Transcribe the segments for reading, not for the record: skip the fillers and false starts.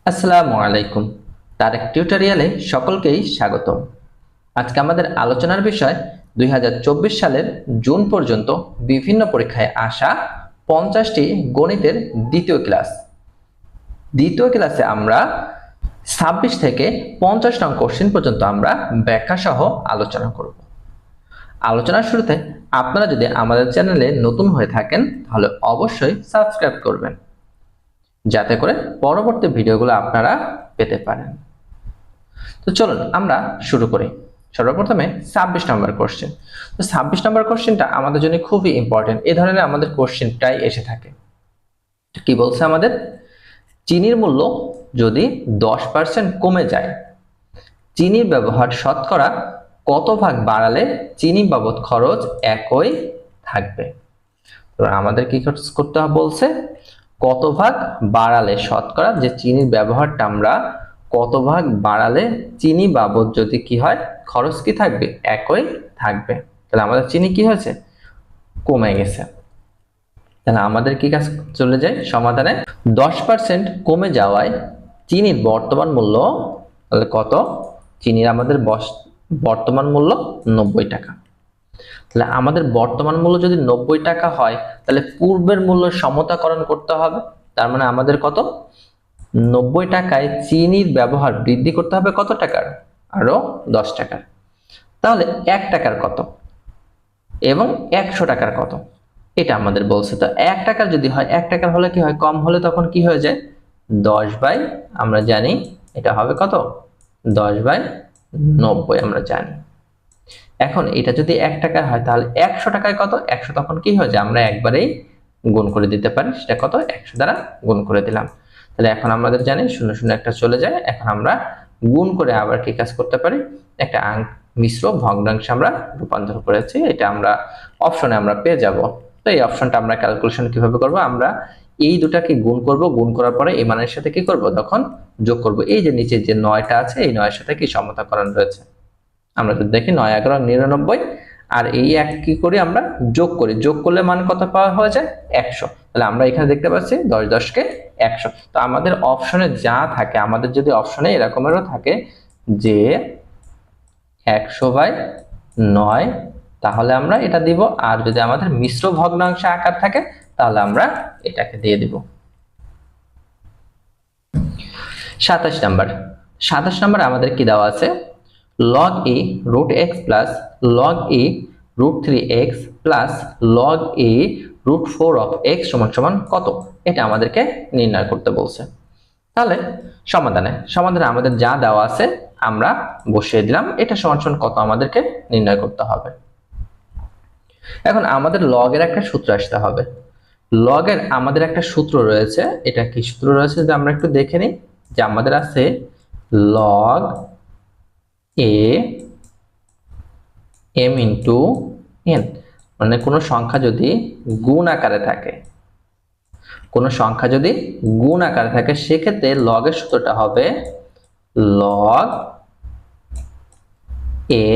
আসসালামু আলাইকুম। তারেক টিউটোরিয়ালে সকলকেই স্বাগতম। আজকে আমাদের আলোচনার বিষয় 2024 সালের জুন পর্যন্ত বিভিন্ন পরীক্ষায় আসা 50টি গণিতের দ্বিতীয় ক্লাস। দ্বিতীয় ক্লাসে আমরা 26 থেকে 50 নং কোশ্চেন পর্যন্ত আমরা ব্যাখ্যা সহ আলোচনা করব। আলোচনার শুরুতে আপনারা যদি আমাদের চ্যানেলে নতুন হয়ে থাকেন তাহলে অবশ্যই সাবস্ক্রাইব করবেন, যাতে করে পরবর্তী ভিডিওগুলো আপনারা পেতে পারেন। তো চলুন আমরা শুরু করি। সর্বপ্রথমে 26 নম্বর কোশ্চেন। তো 26 নম্বর কোশ্চেনটা আমাদের জন্য খুবই ইম্পর্টেন্ট। এই ধরনের আমাদের কোশ্চেন প্রায় এসে থাকে। কি বলছে আমাদের? চিনির মূল্য যদি 10% কমে যায়, চিনির ব্যবহার শতকরা কত ভাগ বাড়ালে চিনি বাবদ খরচ একই থাকবে? তো আমাদের কি করতে হবে বলছে, কত ভাগ বাড়ালে শতকরা যে চিনির ব্যবহারটা আমরা কত ভাগ বাড়ালে চিনি বাবদ যদি কি হয় খরচ কি থাকবে একই থাকবে। তাহলে আমাদের চিনি কি হয়েছে, কমে গেছে। তাহলে আমাদের কি কাজ চলে যায় সমাধানে, 10% কমে যাওয়ায় চিনির বর্তমান মূল্য তাহলে কত, চিনির আমাদের বর্তমান মূল্য 90 টাকা। তাহলে আমাদের বর্তমান মূল্য যদি 90 টাকা হয় তাহলে পূর্বের মূল্য সমতাকরণ করতে হবে। তার মানে আমাদের কত, 90 টাকায় চিনির ব্যবহার বৃদ্ধি করতে হবে কত টাকার, আরো 10 টাকার। তাহলে 1 টাকার কত এবং 100 টাকার কত, এটা আমাদের বলছে। তো 1 টাকার যদি হয়, 1 টাকার হলে কি হয়, কম হলে তখন কি হয়ে যায় 10 আমরা জানি এটা হবে কত, 10/90 আমরা জানি। এখন এটা যদি 1 টাকার হয় তাহলে 100 টাকায় কত, 100 তখন কি হয়ে যায়, আমরা একবারেই গুণ করে দিতে পারি। সেটা কত, 100 দ্বারা গুণ করে দিলাম। তাহলে এখন আমাদের জানি 0 0 একটা চলে যায়। এখন আমরা গুণ করে আবার কি কাজ করতে পারি, একটা মিশ্র ভগ্নাংশে আমরা রূপান্তর করেছি। এটা আমরা অপশনে আমরা পেয়ে যাব। তো এই অপশনটা আমরা ক্যালকুলেশন কিভাবে করব, আমরা এই দুটাকে গুণ করব, গুণ করার পরে এই মানের সাথে কি করব, তখন যোগ করব। এই যে নিচে যে 9টা আছে এই 9 এর সাথে কি সমতাকরণ রয়েছে, আমরা যদি দেখি 9 11 99, আর এই এক কি করি আমরা যোগ করি, যোগ করলে মান কত পাওয়া হয়ে যায় 100। তাহলে আমরা এখানে দেখতে পাচ্ছি 10 10 কে 100। তো আমাদের অপশনে যা থাকে, আমাদের যদি অপশনে এরকমেরও থাকে যে 100/9, তাহলে আমরা এটা দিব। আর যদি আমাদের মিশ্র ভগ্নাংশ আকার থাকে তাহলে আমরা এটাকে দিয়ে দিব। 27 নাম্বার। 27 নাম্বার আমাদের কি দেওয়া আছে, log a root x plus log a root 3x plus log a root 4 of x সমান সমান কত, এটা আমাদেরকে নির্ণয় করতে বলছে। তাহলে সমাধানে আমাদের যা দেওয়া আছে আমরা বসিয়ে দিলাম। এটা সমান সমান কত আমাদেরকে নির্ণয় করতে হবে। এখন আমাদের log এর একটা সূত্র আসতে হবে। log এর আমাদের একটা সূত্র রয়েছে। এটা কি সূত্র রয়েছে যে আমরা একটু দেখে নিই। যে আমাদের আছে log a m into n, মানে কোনো সংখ্যা যদি গুণ আকারে থাকে, সেক্ষেত্রে log এর সূত্রটা হবে log a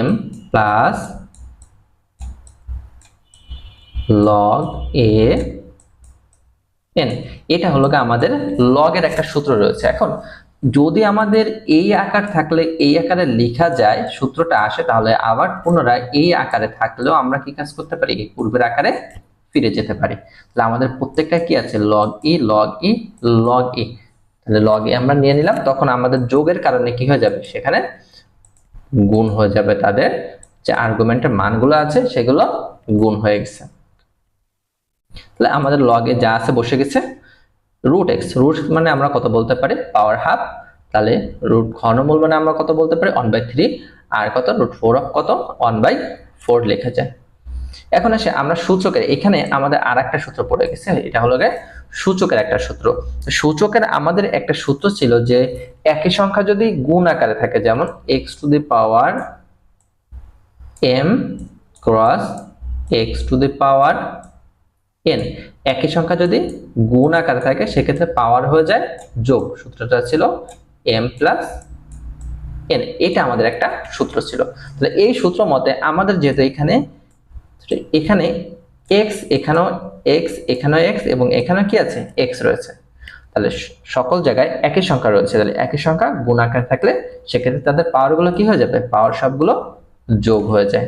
m plus log a n। এটা হলো আমাদের log এর একটা সূত্র রয়েছে। এখন যদি আমাদের এই আকার থাকলে এই আকারে লেখা যায়, সূত্রটা আসে, তাহলে আবার পুনরায় এই আকারে থাকলেও আমরা কি কাজ করতে পারি, এই পূর্বের আকারে ফিরে যেতে পারি। তাহলে আমাদের প্রত্যেকটা কি আছে, log e log e log e। তাহলে log e আমরা নিয়ে নিলাম, তখন আমাদের যোগের কারণে কি হয়ে যাবে, সেখানে গুণ হয়ে যাবে, তাদের যে আর্গুমেন্টের মানগুলো আছে সেগুলো গুণ হয়ে গেছে। তাহলে আমাদের log এ যা আছে বসে গেছে। রুট এক্স, রুট মানে আমরা কত বলতে পারি, পাওয়ার হাফ। তাহলে রুট ঘনমূল মানে আমরা কত বলতে পারি, 1/3। আর কত, রুট 4 অফ কত, 1/4 লেখা যায়। এখন আসে আমরা সূচকের, এখানে আমাদের আর একটা সূত্র পড়ে গেছে। এটা হলো সূচকের একটা সূত্র। সূচকের আমাদের একটা সূত্র ছিল যে একই সংখ্যা যদি গুণ আকারে থাকে, যেমন x⁻m ক্রস x⁻n, একই সংখ্যা যদি গুণ আকারে থাকে সেক্ষেত্রে পাওয়ার হয়ে যায় যোগ। সূত্রটা ছিল m প্লাস n। এটা আমাদের একটা সূত্র ছিল। তাহলে এই সূত্র মতে আমাদের যেহেতু এখানে x, এখানেও x, এখানেও x এবং এখানেও কি আছে, x রয়েছে। তাহলে সকল জায়গায় একই সংখ্যা রয়েছে, তাহলে একই সংখ্যা গুণ আকারে থাকলে সেক্ষেত্রে তাদের পাওয়ারগুলো কি হয়ে যাবে, পাওয়ার সবগুলো যোগ হয়ে যায়।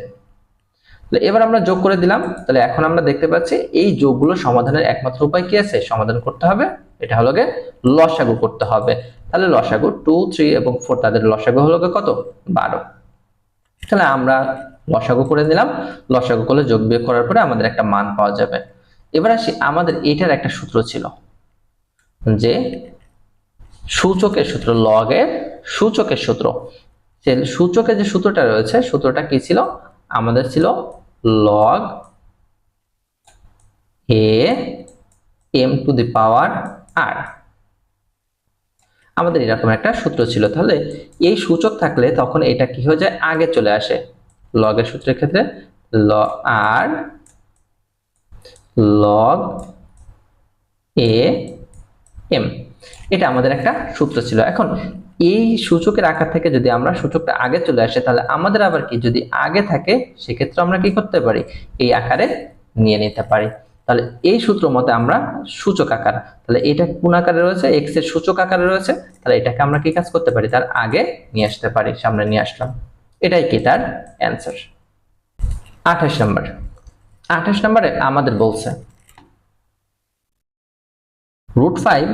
তাহলে এবার আমরা যোগ করে দিলাম। তাহলে এখন আমরা দেখতে পাচ্ছি এই যোগগুলো সমাধানের একমাত্র উপায় কি আছে, সমাধান করতে হবে, এটা হলো গিয়ে লসাগু করতে হবে। তাহলে লসাগু 2, 3 এবং 4 তাদের লসাগু হলো গিয়ে কত, 12। তাহলে আমরা লসাগু করে দিলাম, লসাগু করলে যোগ বিয়োগ করার পরে আমাদের একটা মান পাওয়া যাবে। এবার আসি, আমাদের এটার একটা সূত্র ছিল যে সূচকের সূত্র, লগের সূচকের সূত্র। সূচকের যে সূত্রটা রয়েছে, সূত্রটা কি ছিল, আমাদের ছিল log a m two the power r। আমাদের এরকম একটা সূত্র ছিল। তাহলে এই সূচক থাকলে তখন এটা কি হয়ে যায়, আগে চলে আসে। লগের সূত্রের ক্ষেত্রে r log a m, এটা আমাদের একটা সূত্র ছিল। এখন এই সূচকের আকার থেকে যদি আমরা সূচকটা আগে চলে আসে, তাহলে আমাদের আবার কি, যদি আগে থাকে সেক্ষেত্রে আমরা কি করতে পারি, এই আকারে নিয়ে নিতে পারি। তাহলে এই সূত্র মতে আমরা সূচক আকার, তাহলে এটা কোন আকারে রয়েছে, এক্স এর সূচক আকারে রয়েছে, তাহলে এটাকে আমরা কি কাজ করতে পারি, তার আগে নিয়ে আসতে পারি, সামনে নিয়ে আসলাম। এটাই কি তার অ্যান্সার। 28 নম্বর। 28 নম্বরে আমাদের বলছে √5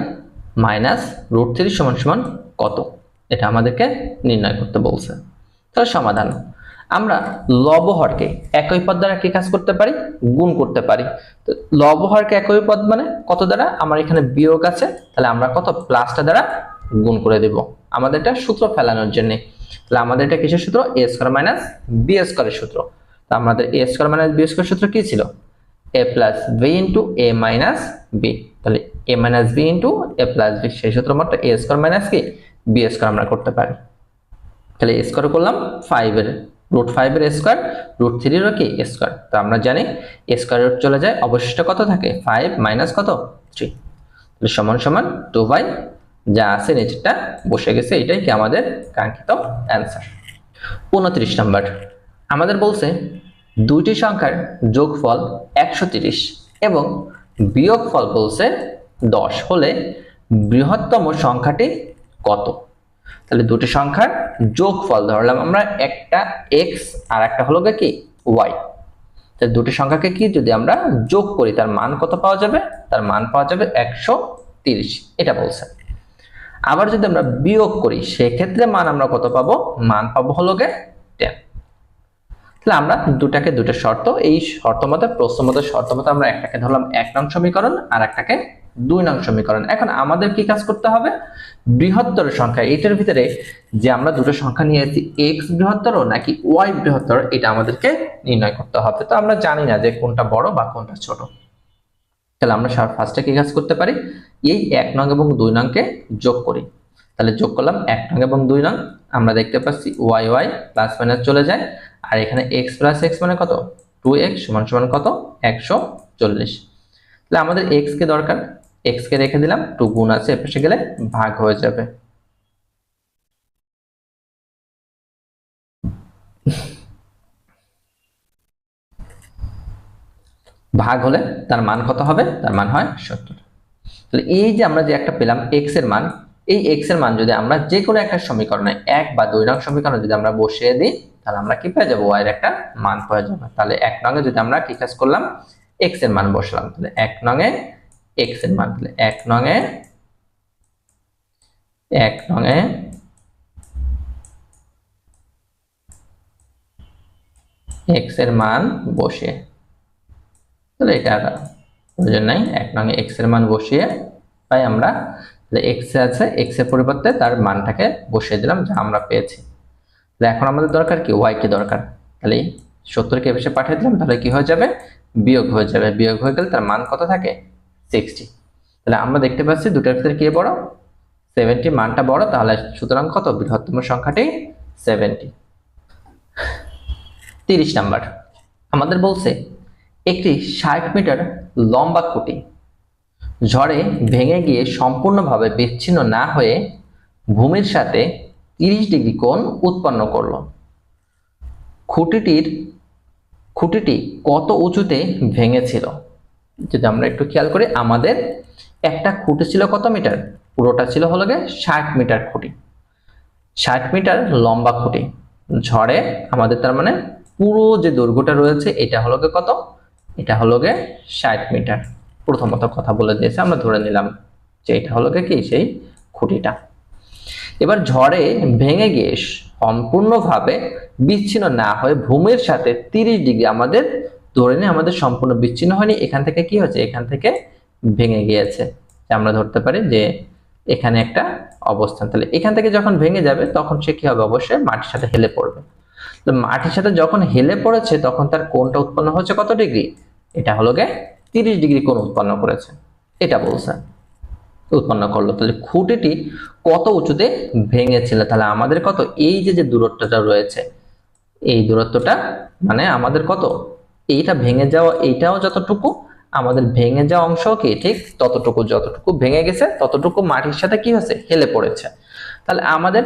মাইনাস √3 সমান সমান কত, এটা আমাদেরকে নির্ণয় করতে বলছে। তাহলে সমাধান, আমরা লবহরকে একই পদ দ্বারা কি কাজ করতে পারি, গুণ করতে পারি। তো লবহরকে একই পদ মানে কত দ্বারা, আমার এখানে বিয়োগ আছে, তাহলে আমরা কত, প্লাসটা দ্বারা গুণ করে দেব, আমাদের এটা সূত্র ফেলানোর জন্য। তাহলে আমাদের এটা কিসের সূত্র, a স্কয়ার মাইনাস b স্কয়ারের সূত্র। তো আমাদের a square minus b square সূত্র কি ছিল, a plus b into a minus b। তাহলে a minus b into a plus b, সেই সূত্র মতো a স্কয়ার মাইনাস কি b স্কয়ার আমরা করতে পারি। তাহলে a স্কয়ার করলাম 5 এর √5 এর স্কয়ার, √3 এর কি স্কয়ার। তো আমরা জানি a স্কয়ার রুট চলে যায়, অবশিষ্ট কত থাকে, 5 মাইনাস কত, 3। তাহলে সমান সমান 2 বাই যা আছে নিচেরটা বসে গেছে, এটাই কি আমাদের কাঙ্ক্ষিত অ্যান্সার। 29 নাম্বার, আমাদের বলছে দুইটি সংখ্যার যোগফল 130 এবং বিয়োগফল বলছে 10 হলে বৃহত্তম সংখ্যাটি কত। তাহলে দুটি সংখ্যার যোগফল ধরলাম আমরা, একটা x আর একটা হলো কি y। তাহলে দুটি সংখ্যাকে কি যদি আমরা যোগ করি তার মান কত পাওয়া যাবে, তার মান পাওয়া যাবে 130, এটা বলছে। আবার যদি আমরা বিয়োগ করি সেক্ষেত্রে মান আমরা কত পাবো, মান পাবো হলো 10। তাহলে আমরা দুটাকে দুটো শর্ত, এই শর্ত মতে প্রশ্ন মতে শর্ত মতে আমরা একটাকে ধরলাম 1 নং সমীকরণ আর একটাকে 2 নং সমীকরণ। এখন আমাদের কি কাজ করতে হবে, বৃহত্তর সংখ্যা, এটার ভিতরে যে আমরা দুটো সংখ্যা নিয়েছি x বৃহত্তর নাকি y বৃহত্তর, এটা আমাদেরকে নির্ণয় করতে হবে। তো আমরা জানি না যে কোনটা বড় বা কোনটা ছোট। তাহলে আমরা ফার্স্টে কি কাজ করতে পারি, এই 1 নং এবং 2 নংকে যোগ করি। তাহলে যোগ করলাম 1 নং এবং 2 নং, আমরা দেখতে পাচ্ছি y y প্লাস মাইনাস চলে যায়, আর এখানে x প্লাস x মানে কত, 2x সমান সমান কত, 140। তাহলে আমাদের x কে দরকার, x কে রেখে দিলাম, 2 গুণ আছে এপাশে গেলে ভাগ হয়ে যাবে। ভাগ হলে তার মান কত হবে, তার মান হয় 70। তাহলে এই যে আমরা যে একটা পেলাম x এর মান, এই x এর মান যদি আমরা যে কোনো একটা সমীকরণে 1 বা 2 নং সমীকরণে যদি আমরা বসিয়ে দিই, তাহলে আমরা কি পেয়ে যাব, y এর একটা মান পেয়ে যাব। তাহলে 1 নং এ যদি আমরা কি কাজ করলাম, x এর মান বসালাম, তাহলে 1 নং এ x এর মান, তাহলে 1 নং এ x এর মান বসিয়ে, তাহলে এটা প্রয়োজন নাই, 1 নং এ x এর মান বসিয়ে পাই আমরা, তাহলে x আছে, x এর পরিবর্তে তার মানটাকে বসিয়ে দিলাম যা আমরা পেয়েছি। তাহলে এখন আমাদের দরকার কি, y কে দরকার, তাহলে 70 কে এসে পাঠিয়ে দিলাম, তাহলে কি হয়ে যাবে, বিয়োগ হয়ে যাবে। বিয়োগ হয়ে গেলে তার মান কত থাকে, 60। তাহলে আমরা দেখতে পাচ্ছি দুটার ভিতরে কে বড়, 70 মানটা বড়, তাহলে সুতরাং কত, বৃহত্তম সংখ্যাটি 70। 30 নাম্বার, আমাদের বলছে একটি 60 মিটার লম্বা খুঁটি ঝড়ে ভেঙে গিয়ে সম্পূর্ণভাবে বিচ্ছিন্ন না হয়ে ভূমির সাথে 30 ডিগ্রি কোণ উৎপন্ন করলো। খুঁটিটি কত উঁচুতে ভেঙেছিল। যদি আমরা একটু খেয়াল করি, আমাদের একটা খুঁটি ছিল কত মিটার? পুরোটা ছিল হলো গিয়ে 60 মিটার খুঁটি, 60 মিটার লম্বা খুঁটি। ঝড়ে আমাদের তার মানে পুরো যে দৈর্ঘ্যটা রয়েছে এটা হলো গিয়ে কত? এটা হলো গিয়ে 60 মিটার। প্রথমত কথা বলে দিয়েছে, আমরা ধরে নিলাম যে এটা হলো গিয়ে কি সেই খুঁটিটা। এবার ঝড়ে ভেঙে গিয়ে সম্পূর্ণভাবে বিচ্ছিন্ন না হয়ে ভূমির সাথে 30 ডিগ্রি, আমাদের ধরে নিই আমাদের সম্পূর্ণ বিচ্ছিন্ন হয়নি, এখান থেকে কি হচ্ছে? এখান থেকে ভেঙে গিয়েছে। আমরা ধরতে পারি যে এখানে একটা অবস্থান। তাহলে এখান থেকে যখন ভেঙে যাবে তখন সে কি হবে? অবশ্যই মাটির সাথে হেলে পড়বে। তো মাটির সাথে যখন হেলে পড়েছে তখন তার কোণটা উৎপন্ন হচ্ছে কত ডিগ্রি? এটা হলো গিয়ে 30 ডিগ্রি কোণ উৎপন্ন করেছে, এটা বলছে উৎপন্ন করলো। তাহলে খুঁটিটি কত উঁচুতে ভেঙেছিল? তাহলে আমাদের কত? এই যে দূরত্বটা রয়েছে, এই দূরত্বটা মানে আমাদের কত? এইটা ভেঙে যাওয়া, এইটাও যতটুকু, আমাদের ভেঙে যাওয়া অংশ কি ঠিক ততটুকু, যতটুকু ভেঙে গেছে ততটুকু মাটির সাথে কি হয়েছে? হেলে পড়েছে। তাহলে আমাদের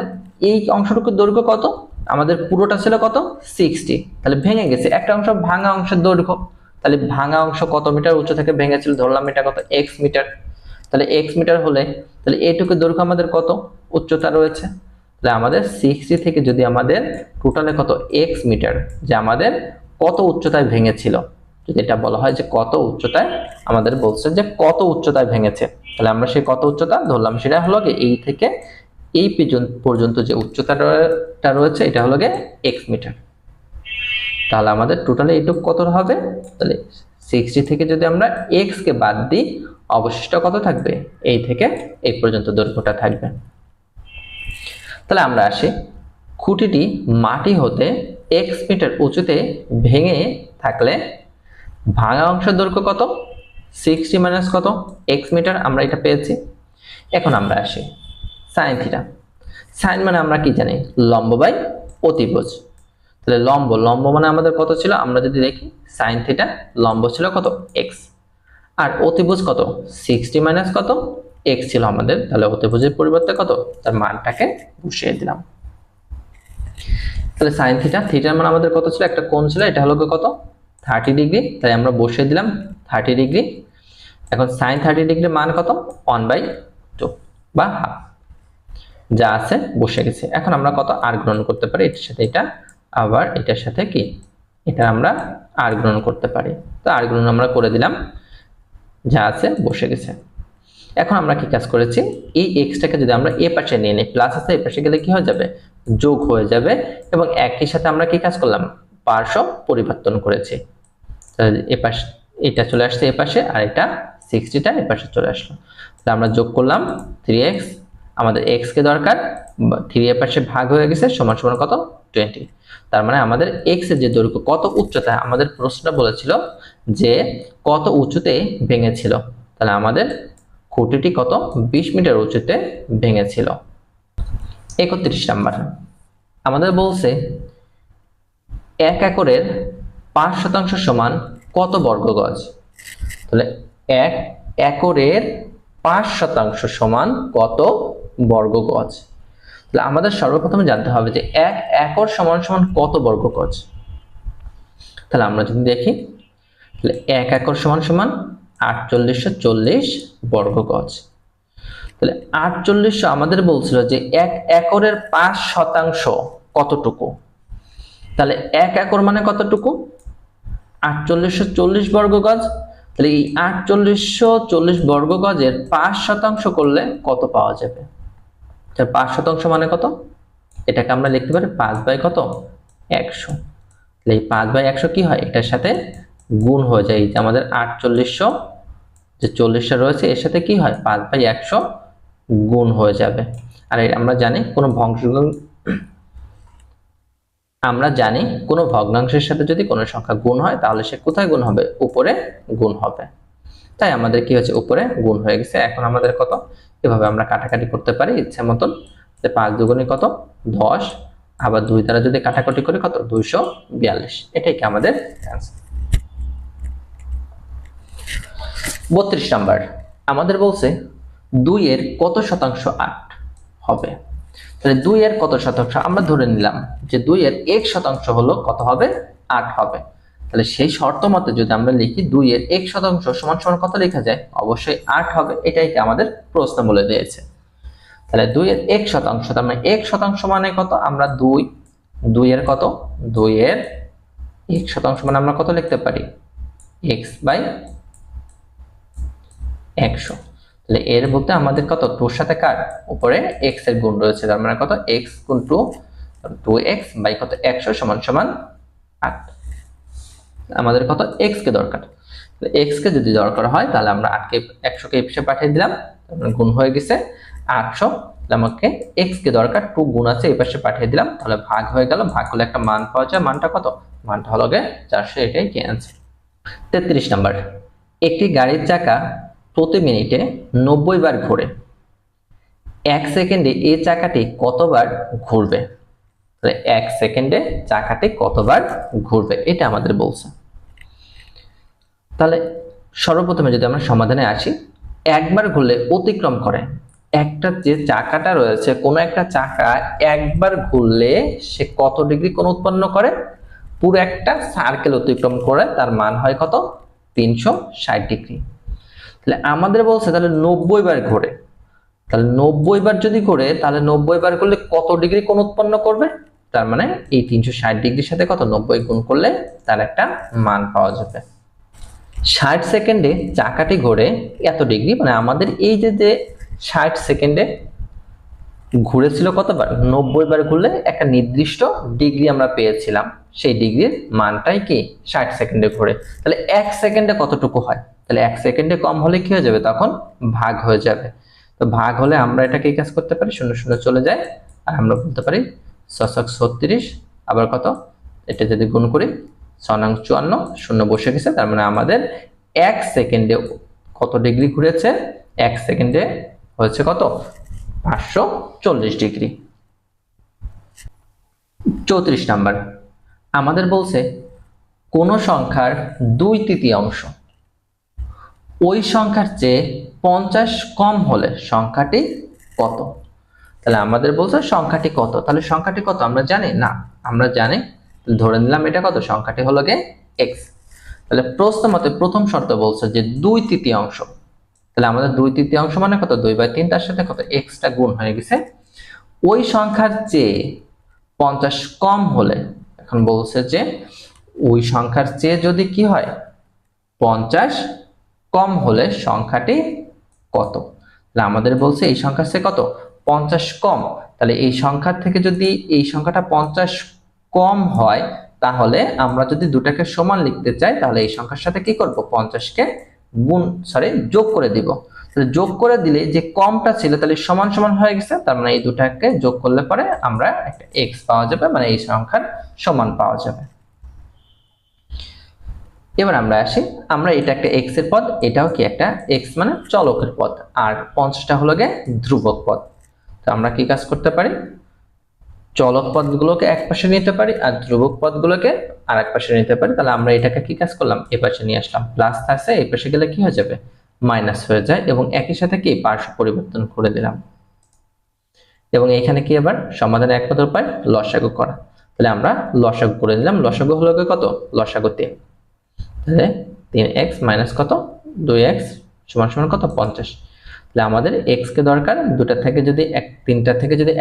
এই অংশটুকুর দৈর্ঘ্য কত? আমাদের পুরোটা ছিল কত? 60। তাহলে ভেঙে গেছে একটা অংশ, ভাঙা অংশের দৈর্ঘ্য। তাহলে ভাঙা অংশ কত মিটার উচ্চ থেকে ভেঙেছিল? ধরলাম এটা কত? x metre. তাহলে x মিটার হলে তাহলে এইটুকু দৈর্ঘ্য আমাদের কত উচ্চতা রয়েছে? তাহলে আমাদের 60 থেকে যদি আমাদের টোটালে কত x মিটার, যে আমাদের কত উচ্চতায় ভেঙেছিল, যদি এটা বলা হয় যে কত উচ্চতায়, আমাদের বলছে যে কত উচ্চতায় ভেঙেছে, তাহলে আমরা সেই কত উচ্চতা ধরলাম, সেটা হলো কি এই থেকে এই পর্যন্ত যে উচ্চতাটা রয়েছে এটা হলো গিয়ে x মিটার। তাহলে আমাদের টোটালি এইটুকু কত হবে? তাহলে 60 থেকে যদি আমরা x কে বাদ দিই অবশিষ্ট কত থাকবে? এই থেকে এই পর্যন্ত দৈর্ঘ্যটা থাকবে। তাহলে আমরা আসি, খুঁটিটি মাটি হতে x মিটার উঁচুতে ভেঙে থাকলে ভাঙা অংশের দৈর্ঘ্য কত? 60 মাইনাস কত? x মিটার, আমরা এটা পেয়েছি। এখন আমরা আসি সাইন থিটা। সাইন মানে আমরা কি জানি? লম্ব বাই অতিভুজ। তাহলে লম্ব মানে আমাদের কত ছিল? আমরা যদি দেখি সাইন থিটা লম্ব ছিল কত? x, আর অতিভুজ কত? 60 মাইনাস কত? x ছিল আমাদের। তাহলে অতিভুজের পরিবর্তে কত? তার মানটাকে বসিয়ে দিলাম। তাহলে সাইন থিটা, থিটার মান আমাদের কত ছিল? একটা কোণ ছিল, এটা হলো কত? 30 ডিগ্রি। তাই আমরা বসিয়ে দিলাম 30 ডিগ্রি। এখন সাইন 30 ডিগ্রির মান কত? 1/2 বা হাফ, যা আছে বসে গেছে। এখন আমরা কত আর গ্রহণ করতে পারি? এটার সাথে এটা, আবার এটার সাথে কি এটা আমরা আর গ্রহণ করতে পারি। তো আর গ্রহণ আমরা করে দিলাম, যা আছে বসে গেছে। এখন আমরা কি কাজ করেছি? এই এক্সটাকে যদি আমরা এ পাশে নিয়ে নিই, প্লাস আছে, এ পাশে গেলে কি হয়ে যাবে? যোগ হয়ে যাবে। এবং একই সাথে আমরা কি কাজ করলাম? পার্শ্ব পরিবর্তন করেছি। তাহলে এ পাশে এটা চলে আসছে এ পাশে, আর এটা 60টা এ পাশে চলে আসলো। তাহলে আমরা যোগ করলাম 3x, আমাদের x কে দরকার, 3 এর পাশে ভাগ হয়ে গেছে, সমান সমান কত? 20। তার মানে আমাদের x এর যে দৈর্ঘ্য, কত উচ্চতা, আমাদের প্রশ্নটা বলেছিল যে কত উঁচুতে ভেঙেছিল। তাহলে আমাদের খুঁটিটি কত? 20 মিটার উঁচুতে ভেঙেছিল। 31 নাম্বার আমাদের বলছে 1 একরের 5% সমান কত বর্গ গজ? তাহলে 1 একরের 5% সমান কত বর্গ গজ? তাহলে আমাদের সর্বপ্রথমে জানতে হবে যে 1 একর সমান সমান কত বর্গ গজ। তাহলে আমরা যদি দেখি, তাহলে 1 একর সমান সমান 4840 বর্গ গজ। তাহলে 4800 আমাদের বলছিল যে 1 একরের 5% কতটুকু? তাহলে 1 একর মানে কতটুকু? 4840 বর্গ গজ। তাহলে এই 4840 বর্গ গজের 5% করলে কত পাওয়া যাবে? 5% মানে কত? এটাকে আমরা লিখতে পারি 5/100। তাহলে এই 5/100 কি হয়? এটার সাথে গুণ হয়ে যায়। যে আমাদের 4800 যে 40টা রয়েছে এর সাথে কি হয়? 5/100 গুণ হয়ে যাবে। আর আমরা জানি কোনো ভগ্নাংশের সাথে যদি কোনো সংখ্যা গুণ হয় তাহলে সে কোথায় গুণ হবে? উপরে গুণ হবে। তাই আমাদের কি হচ্ছে? উপরে গুণ হয়ে গেছে। এখন আমাদের কত? এভাবে আমরা কাটাকাটি করতে পারি ইচ্ছে মতন। 5 দুগুণে কত? 10, আবার 2 দ্বারা যদি কাটাকাটি করি কত? 242। এটাই কি আমাদের অ্যান্সার। 32 নাম্বার আমাদের বলছে 2 এর কত শতাংশ 8 হবে? তাহলে 2 এর কত শতাংশ? আমরা ধরে নিলাম যে 2 এর 1 শতাংশ হলো কত হবে? 8 হবে। তাহলে সেই শর্ত মতে যদি আমরা লিখি 2 এর 1% সমান সমান কত লেখা যায়, অবশ্যই 8 হবে। এটাই কি আমাদের প্রশ্ন বলে দিয়েছে। তাহলে 2 এর 1%, তার মানে 1% মানে কত, আমরা 2 এর কত, 2 এর 1% মানে আমরা কত লিখতে পারি, x/100। তাহলে এর বলতে আমাদের কত, 2 এর সাথে কার উপরে x এর গুণ রয়েছে, তার মানে কত, x গুণ 2, 2x বাই কত 100 সমান সমান 8। আমাদের কত, x কে দরকার। তাহলে x কে যদি দরকার হয় তাহলে আমরা 8 কে 100 কে এই পাশে পাঠিয়ে দিলাম, তাহলে গুণ হয়ে গেছে 800। তাহলে আমাকে x কে দরকার, 2 গুণ আছে এই পাশে পাঠিয়ে দিলাম, তাহলে ভাগ হয়ে গেল, ভাগ হলে একটা মান পাওয়া যায়, মানটা কত, মানটা হলো 400। এটাই কি অ্যান্সার। 33 নাম্বার, একটি গাড়ির চাকা প্রতি মিনিটে 90 বার ঘোরে, 1 সেকেন্ডে এই চাকাটি কতবার ঘুরবে। তাহলে 1 সেকেন্ডে চাকাটি কতবার ঘুরবে এটা আমাদের বলছে। তাহলে সর্বপ্রথমে যদি আমরা সমাধানে আসি, একবার ঘুরলে অতিক্রম করে, একটা যে চাকাটা রয়েছে, কোনো একটা চাকা একবার ঘুরলে সে কত ডিগ্রি কোণ উৎপন্ন করে, পুরো একটা সার্কেল অতিক্রম করে, তার মান হয় কত, 360 ডিগ্রি। তাহলে আমাদের বলছে তাহলে 90 বার ঘোরে, তাহলে 90 বার যদি ঘোরে তাহলে 90 বার করলে কত ডিগ্রি কোণ উৎপন্ন করবে, তার মানে এই 360 ডিগ্রির সাথে কত 90 গুণ করলে তার একটা মান পাওয়া যাবে। 60 সেকেন্ডে চাকাটি ঘোরে এত ডিগ্রি, মানে আমাদের এই যে 60 সেকেন্ডে ঘুরেছিল কতবার, 90 বার ঘুরলে একটা নির্দিষ্ট ডিগ্রি আমরা পেয়েছিলাম, সেই ডিগ্রির মানটাই কি 60 সেকেন্ডে ঘোরে। তাহলে 1 সেকেন্ডে কতটুকু হয়, তাহলে 1 সেকেন্ডে কম হলে কি হয়ে যাবে, তখন ভাগ হয়ে যাবে। তো ভাগ হলে আমরা এটাকে কাজ করতে পারি, 0 0 চলে যায়, আর আমরা বলতে পারি 6 36, আবার কত, এটা যদি গুণ করি 6 9 54, 0 বসে গেছে, তার মানে আমাদের 1 সেকেন্ডে কত ডিগ্রি ঘুরেছে, 1 সেকেন্ডে হচ্ছে কত, 540 ডিগ্রি। 34 নাম্বার, আমাদের বলছে কোন সংখ্যার 2/3 ওই সংখ্যার চেয়ে 50 কম হলে সংখ্যাটি কত। তাহলে আমাদের বলছে সংখ্যাটি কত, তাহলে সংখ্যাটি কত আমরা জানি না, আমরা জানি, ধরে নিলাম এটা কত, সংখ্যাটি হলো x। তাহলে প্রশ্ন মতে প্রথম শর্ত বলছে যে 2/3, তাহলে আমাদের 2/3 মানে কত, 2/3, তার সাথে কত x টা গুণ হয়ে গেছে, ওই সংখ্যার চেয়ে 50 কম হলে, এখন বলছে যে ওই সংখ্যার চেয়ে যদি কি হয় 50 কম হলে সংখ্যাটি কত। তাহলে আমাদের বলছে এই সংখ্যার চেয়ে কত 50 কম, তাহলে এই সংখ্যার থেকে যদি এই সংখ্যাটা 50 কম হয়, তাহলে আমরা যদি দুটাকে সমান লিখতে চাই তাহলে এই সংখ্যার সাথে কি করব, 50 কে যোগ করে দিব। তাহলে যোগ করে দিলে যে কমটা ছিল তাহলে সমান সমান হয়ে গেছে, তার মানে এই দুটাকে যোগ করলে পরে আমরা একটা x পাওয়া যাবে, মানে এই সংখ্যার সমান পাওয়া যাবে। এবার আমরা আসি, আমরা এটা একটা x এর পদ, এটাও কি একটা x মানে চলকের পদ, আর 50টা হলো ধ্রুবক পদ। তো আমরা কি কাজ করতে পারি, চলক পদগুলোকে এক পাশে নিতে পারি আর ধ্রুবক পদগুলোকে আরেক পাশে নিতে পারি। তাহলে আমরা এটাকে কি কাজ করলাম, এই পাশে নিয়ে আসলাম, প্লাস থাকছে, এই পাশে গেলে কি হয়ে যাবে, মাইনাস হয়ে যায়, এবং একই সাথে কি পার্শ্ব পরিবর্তন করে দিলাম। এবং এখানে কি আবার সমাধানের একমাত্র উপায় লসাগু করা, তাহলে আমরা লসাগু করে দিলাম, লসাগু হলো কত, লসাগু 3, তাহলে 3x মাইনাস কত 2x সমান সমান কত 50। তাহলে আমাদের x কে দরকার, দুটা থেকে যদি তিনটা থেকে যদি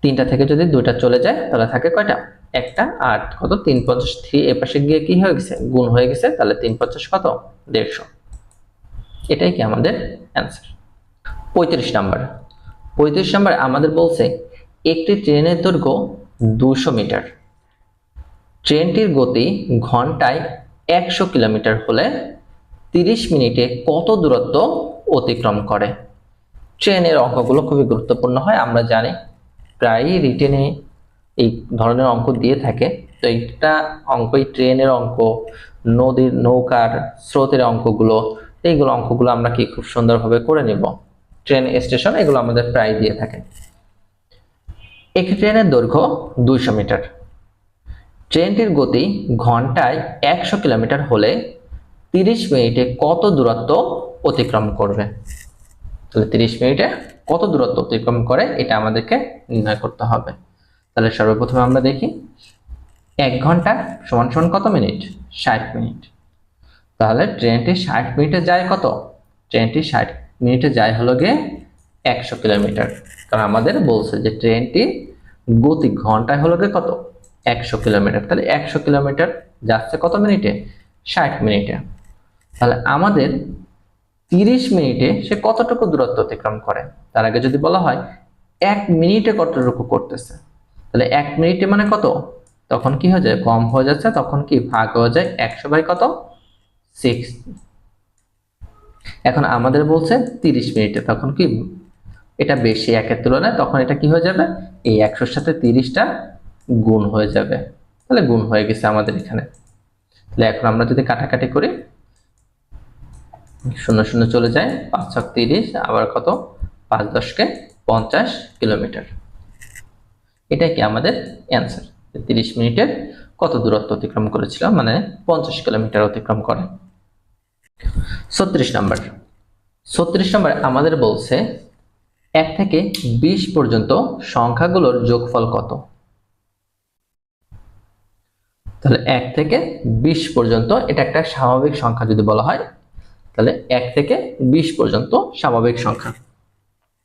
তিনটা থেকে যদি দুইটা চলে যায় তাহলে থাকে কয়টা, একটা, আর কত 3 50 3 এর পাশে গিয়ে কি হয়ে গেছে, গুণ হয়ে গেছে, তাহলে 3 50 কত 150। এটাই কি আমাদের অ্যান্সার। 35 নাম্বার আমাদের বলছে একটি ট্রেনের দৈর্ঘ্য 200 মিটার, ট্রেনটির গতি ঘন্টায় 100 কিলোমিটার হলে 30 মিনিটে কত দূরত্ব অতিক্রম করে। ট্রেনের অঙ্কগুলো খুবই গুরুত্বপূর্ণ হয়, আমরা জানি প্রায়ই রিটেনে এই ধরনের অঙ্ক দিয়ে থাকে। তো এইটা অঙ্কই ট্রেনের অঙ্ক, নদীর নৌকার স্রোতের অঙ্কগুলো, এইগুলো অঙ্কগুলো আমরা কি খুব সুন্দরভাবে করে নিব। ট্রেন স্টেশন এগুলো আমাদের প্রায় দিয়ে থাকে। একটি ট্রেনের দৈর্ঘ্য 200 মিটার, ট্রেনটির গতি ঘন্টায় 100 কিলোমিটার হলে 30 মিনিটে কত দূরত্ব অতিক্রম করবে। তাহলে 30 মিনিটে কত দূরত্ব অতিক্রম করে এটা আমাদেরকে নির্ণয় করতে হবে। তাহলে সর্বপ্রথমে আমরা দেখি 1 ঘন্টা সমান সমান কত মিনিট? 60 মিনিট। তাহলে ট্রেনটি 60 মিনিটে যায় কত? ট্রেনটি 60 মিনিটে যায় হলো গিয়ে 100 কিলোমিটার। কারণ আমাদের বলছে যে ট্রেনটি গতি ঘন্টায় হলো গিয়ে কত? 100 কিলোমিটার। তাহলে 100 কিলোমিটার যাচ্ছে কত মিনিটে? 60 মিনিটে। তাহলে আমাদের 30 মিনিটে সে কতটুকু দূরত্ব অতিক্রম করে? তার আগে যদি বলা হয় 1 মিনিটে কতটুকু করতেছে, তাহলে 1 মিনিটে মানে কত? তখন কি হয়ে যায়? কম হয়ে যাচ্ছে, তখন কি ভাগ হয়ে যায় 100 বাই কত? 6। এখন আমাদের বলছে 30 মিনিটে, তখন কি এটা বেশি একের তুলনায়, তখন এটা কি হয়ে যাবে? এই 100 এর সাথে 30টা গুণ হয়ে যাবে। তাহলে গুণ হয়ে গেছে আমাদের এখানে। তাহলে এখন আমরা যদি কাটাকাটি করি, 0 0 চলে যায়, 5 6 30, আবার কত? 5 10 কে 50 কিলোমিটার। এটাই কি আমাদের অ্যান্সার। 30 মিনিটের কত দূরত্ব অতিক্রম করেছিল, মানে 50 কিলোমিটার অতিক্রম করে। 36 নম্বর। 36 নম্বর আমাদের বলছে 1 থেকে 20 পর্যন্ত সংখ্যাগুলোর যোগফল কত? তাহলে 1 থেকে 20 পর্যন্ত এটা একটা স্বাভাবিক সংখ্যা যদি বলা হয়, তাহলে 1 থেকে 20 পর্যন্ত স্বাভাবিক সংখ্যা।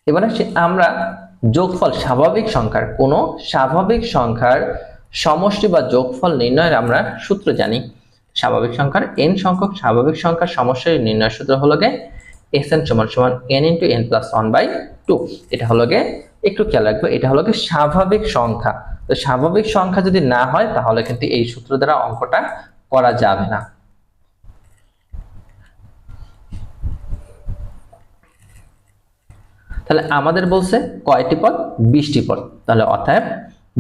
এবারে আমরা যোগফল স্বাভাবিক সংখ্যার, কোন স্বাভাবিক সংখ্যার সমষ্টি বা যোগফল নির্ণয়ের আমরা সূত্র জানি। স্বাভাবিক সংখ্যার n সংখ্যক স্বাভাবিক সংখ্যার সমষ্টি নির্ণয়ের সূত্র হলো গে Sn সমান সমান n × n + 1/2। এটা হলো গে, একটু খেয়াল রাখবে, এটা হলো গে স্বাভাবিক সংখ্যা। তো স্বাভাবিক সংখ্যা যদি না হয় তাহলে কিন্তু এই সূত্র দ্বারা অঙ্কটা করা যাবে না। তাহলে আমাদের বলছে কয়টি পদ? 20টি পদ। তাহলে অতএব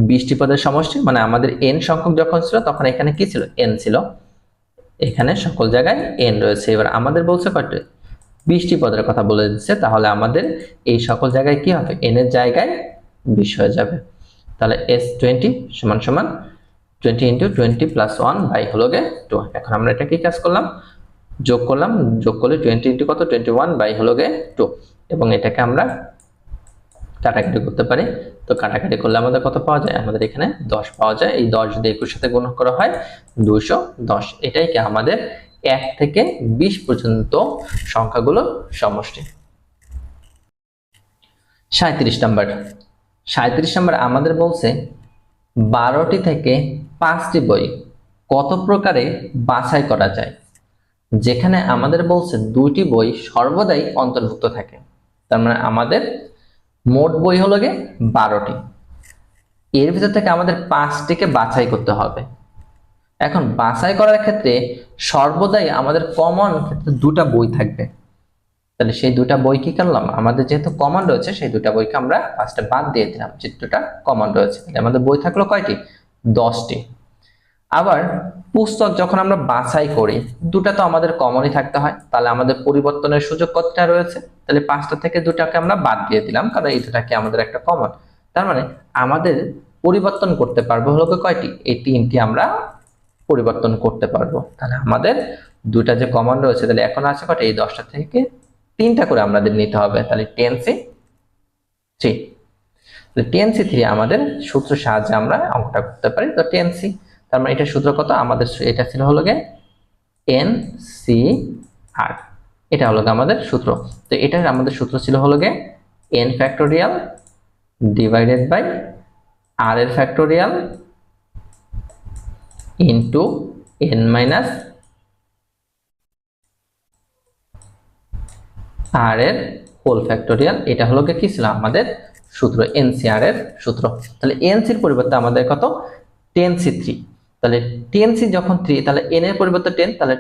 20টি পদের সমষ্টি, মানে আমাদের n সংখ্যক যখন ছিল তখন এখানে কি ছিল? n ছিল। এখানে সকল জায়গায় n রয়েছে। এবার আমাদের বলছে কয়টি? 20টি পদের কথা বলে দিচ্ছে। তাহলে আমাদের এই সকল জায়গায় কি হবে? n এর জায়গায় 20 হয়ে যাবে। তাহলে S20 সমান সমান 20 × 20 + 1 বাই হলো গে 2। এখন আমরা এটা কি কাজ করলাম? যোগ করলাম। যোগ করলে 20 × কত? 21 বাই হলো গে 2। এবং এটাকে আমরা কাটাকাটি করতে পারি। তো কাটাকাটি করলে আমাদের কত পাওয়া যায়? আমাদের এখানে 10 পাওয়া যায়। এই 10 যদি 21 সাথে গুণ করা হয় 210। এটাই কি আমাদের 1 থেকে 20 পর্যন্ত সংখ্যাগুলোর সমষ্টি। 37 নম্বর। 37 নম্বর আমাদের বলছে 12টি থেকে 5টি বই কত প্রকারে বাছাই করা যায়? যেখানে আমাদের বলছে 2টি বই সর্বদাই অন্তর্ভুক্ত থাকে। তার মানে আমাদের মোট বই হলো গে 12টি। এর ভিতর থেকে আমাদের 5টিকে বাছাই করতে হবে। এখন বাছাই করার ক্ষেত্রে সর্বদাই আমাদের কমন ক্ষেত্রে 2টা বই থাকবে। তাহলে সেই 2টা বই কি করলাম? আমাদের যেহেতু কমন রয়েছে সেই 2টা বইকে আমরা ফার্স্টে বাদ দিয়ে দিলাম, যে 2টা কমন রয়েছে। তাহলে আমাদের বই থাকলো কয়টি? 10টি। আবার পুস্তক যখন আমরা বাছাই করি, 2টা তো আমাদের কমনই থাকতে হয়। তাহলে আমাদের পরিবর্তনের সুযোগ কতটা রয়েছে? তাহলে 5টা থেকে 2টাকে আমরা বাদ দিয়ে দিলাম, কারণ এই 2টা কি আমাদের একটা কমন। তার মানে আমাদের পরিবর্তন করতে পারবো হলো কয়টি? এই 3টি আমরা পরিবর্তন করতে পারবো। তাহলে আমাদের 2টা যে কমন রয়েছে, তাহলে এখন আছে কয়টা? এই 10টা থেকে 3টা করে আমাদের নিতে হবে। তাহলে 10C3। তাহলে 10C3 আমাদের সূত্রের সাহায্যে আমরা অঙ্কটা করতে পারি। তো 10C, তার মানে এটা সূত্র কত? আমাদের এটা ছিল হলো গে NCR। এটা হলো আমাদের সূত্র। তো এটার আমাদের সূত্র ছিল হলো গে n factorial divided by r এর factorial into n minus r এর হোল ফ্যাক্টোরিয়াল। এটা হলো কি ছিল আমাদের সূত্র, NCR এর সূত্র। তাহলে NC এর পরিবর্তে আমাদের কত? 10C3। তাহলে 10C যখন 3, তাহলে n এর পরিবর্তে 10, তাহলে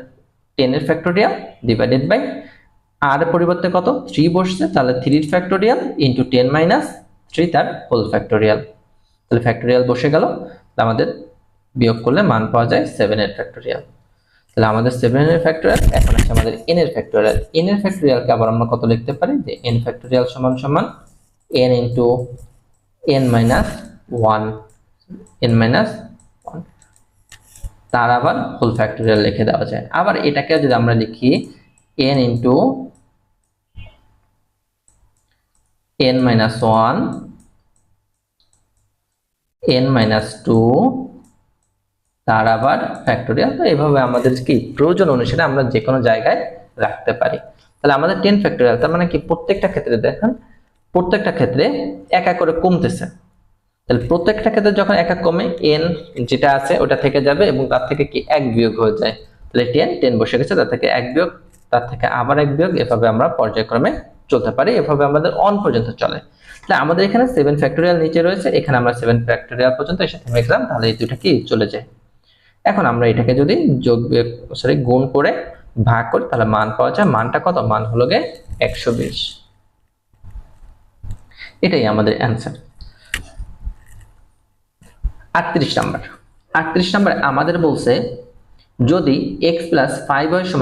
10 এর ফ্যাক্টোরিয়াল ডিভাইডেড বাই r এর পরিবর্তে কত? 3 বসছে, তাহলে 3 এর ফ্যাক্টোরিয়াল ইনটু 10 মাইনাস 3 তার হোল ফ্যাক্টোরিয়াল। তাহলে ফ্যাক্টোরিয়াল বসে গেল। আমাদের বিয়োগ করলে মান পাওয়া যায় 7 এর ফ্যাক্টোরিয়াল। তাহলে আমাদের 7 এর ফ্যাক্টোরিয়াল। এখন আছে আমাদের n এর ফ্যাক্টোরিয়াল। n এর ফ্যাক্টোরিয়ালকে আবার আমরা কত লিখতে পারি? যে n ফ্যাক্টোরিয়াল সমান সমান n into n minus 1, n minus 1 তার আবার হোল ফ্যাক্টোরিয়াল লিখে দেওয়া যায়। আবার এটাকে যদি আমরা লিখি n into n minus 1, n-2 তার আবার ফ্যাক্টোরিয়াল। তো এইভাবে আমাদের কি প্রয়োজন অনুসারে আমরা যে কোনো জায়গায় রাখতে পারি। তাহলে আমাদের 10 ফ্যাক্টোরিয়াল, তার মানে কি প্রত্যেকটা ক্ষেত্রে দেখেন প্রত্যেকটা ক্ষেত্রে এক এক করে কমতেছে। তাহলে প্রত্যেকটা ক্ষেত্রে যখন এক এক কমে n যেটা আছে ওটা থেকে যাবে এবং তার থেকে কি এক বিয়োগ হয়ে যায়। তাহলে 10 বসে গেছে, তার থেকে এক বিয়োগ, তার থেকে আবার এক বিয়োগ, এভাবে আমরা পর্যায়ক্রমে চলতে পারি। এভাবে আমাদের অন পর্যন্ত চলে। তাহলে আমাদের এখানে 7 ফ্যাক্টোরিয়াল নিচে রয়েছে, এখানে আমরা 7 ফ্যাক্টোরিয়াল পর্যন্ত এসে থেমে গেলাম। তাহলে এই দুটো কি চলে যায়। এখন আমরা এটাকে যদি গুণ করে ভাগ করি তাহলে মান পাওয়া যায়। মানটা কত? মান হলো গে 120। এটাই আমাদের অ্যান্সার। 38 নাম্বার। 38 নাম্বার আমাদের বলছে যদি x + 5y =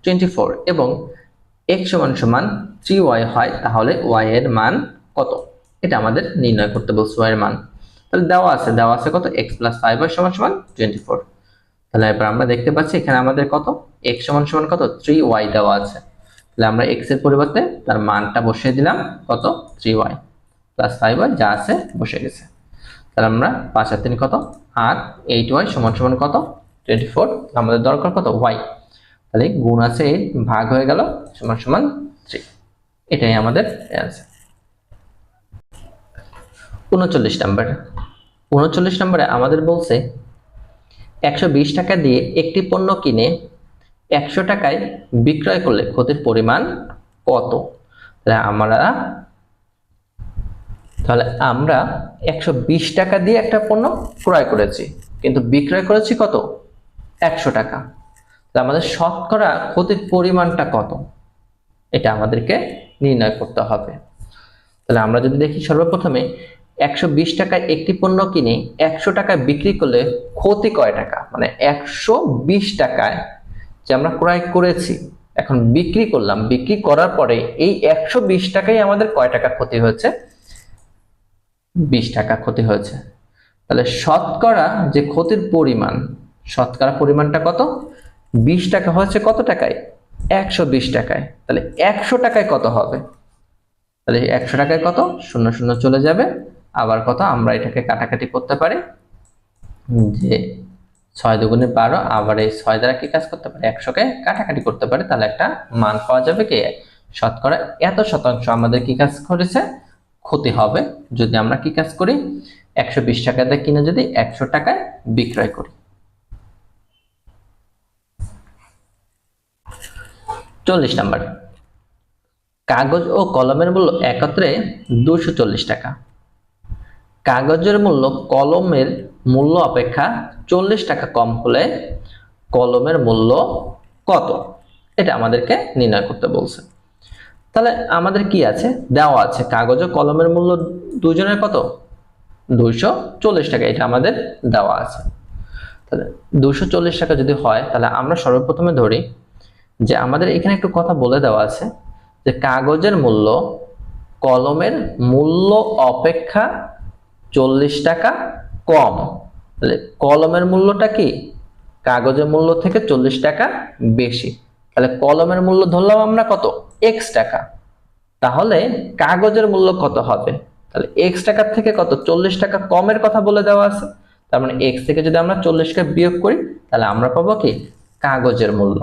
24 এবং x = 3y হয় তাহলে y এর মান কত? এটা আমাদের নির্ণয় করতে বলছে y এর মান। তাহলে দেওয়া আছে কত? x + 5y = 24। তাহলে এবার আমরা দেখতে পাচ্ছি এখানে আমাদের কত? x = কত? 3y দেওয়া আছে। তাহলে আমরা x এর পরিবর্তে তার মানটা বসিয়ে দিলাম কত? 3y + 5y যা আছে বসে গেছে। তাহলে আমরা 5 আর 3 কত? 8, 8y = কত? 24। আমাদের দরকার কত? y। তাহলে গুণ আছে 8 ভাগ হয়ে গেল = 3। এটাই আমাদের অ্যান্সার। 39 নাম্বার। 39 নম্বরে আমাদের বলছে 120 টাকা দিয়ে একটি পণ্য কিনে 100 টাকায় বিক্রয় করলে ক্ষতির পরিমাণ কত? তাহলে আমরা 120 টাকা দিয়ে একটা পণ্য ক্রয় করেছি, কিন্তু বিক্রয় করেছি কত? 100 টাকা। তাহলে আমাদের শতকরা ক্ষতির পরিমাণটা কত? এটা আমাদেরকে নির্ণয় করতে হবে। তাহলে আমরা যদি দেখি সর্বপ্রথমে 120 টাকায় একটি পণ্য কিনে 100 টাকায় বিক্রি করলে ক্ষতি কয় টাকা? মানে 120 টাকায় যে আমরা ক্রয় করেছি, এখন বিক্রি করলাম, বিক্রি করার পরে এই 120 টাকায় আমাদের কয় টাকা ক্ষতি হয়েছে? 20 টাকা ক্ষতি হয়েছে। তাহলে শতকরা যে ক্ষতির পরিমাণ, শতকরা পরিমাণটা কত? 20 টাকা হয়েছে কত টাকায়? 120 টাকায়। তাহলে 100 টাকায় কত হবে? তাহলে 100 টাকায় কত? 0 0 চলে যাবে। আবার কত? আমরা এটাকে কাটাকাটি করতে পারি যে 6 দুগুণে 12, আবার এই 6 দ্বারা কি কাজ করতে পারি? 100 কে কাটাকাটি করতে পারি। তাহলে একটা মান পাওয়া যাবে কি শতকরা এত শতাংশ আমাদের কি কাজ করেছে? ক্ষতি হবে যদি আমরা কি কাজ করি? 120 টাকাতে কিনে যদি 100 টাকায় বিক্রয় করি। 40 নাম্বার। কাগজ ও কলমের মূল্য একত্রে 240 টাকা। কাগজের মূল্য কলমের মূল্য অপেক্ষা 40 টাকা কম হলে কলমের মূল্য কত? এটা আমাদেরকে নির্ণয় করতে বলছে। তাহলে আমাদের কি আছে? দেওয়া আছে কাগজ ও কলমের মূল্য দুজনের কত? 240 টাকা। এটা আমাদের দেওয়া আছে। তাহলে 240 টাকা যদি হয় তাহলে আমরা সর্বপ্রথমে ধরি যে আমাদের এখানে একটু কথা বলে দেওয়া আছে যে কাগজের মূল্য কলমের মূল্য অপেক্ষা 40 টাকা কম। তাহলে কলমের মূল্যটা কি কাগজের মূল্য থেকে 40 টাকা বেশি। তাহলে কলমের মূল্য ধরলাম আমরা কত? x টাকা। তাহলে কাগজের মূল্য কত হবে? তাহলে x টাকার থেকে কত? 40 টাকা কমের কথা বলে দেওয়া আছে। তার মানে x থেকে যদি আমরা 40 কে বিয়োগ করি তাহলে আমরা পাবো কি? কাগজের মূল্য।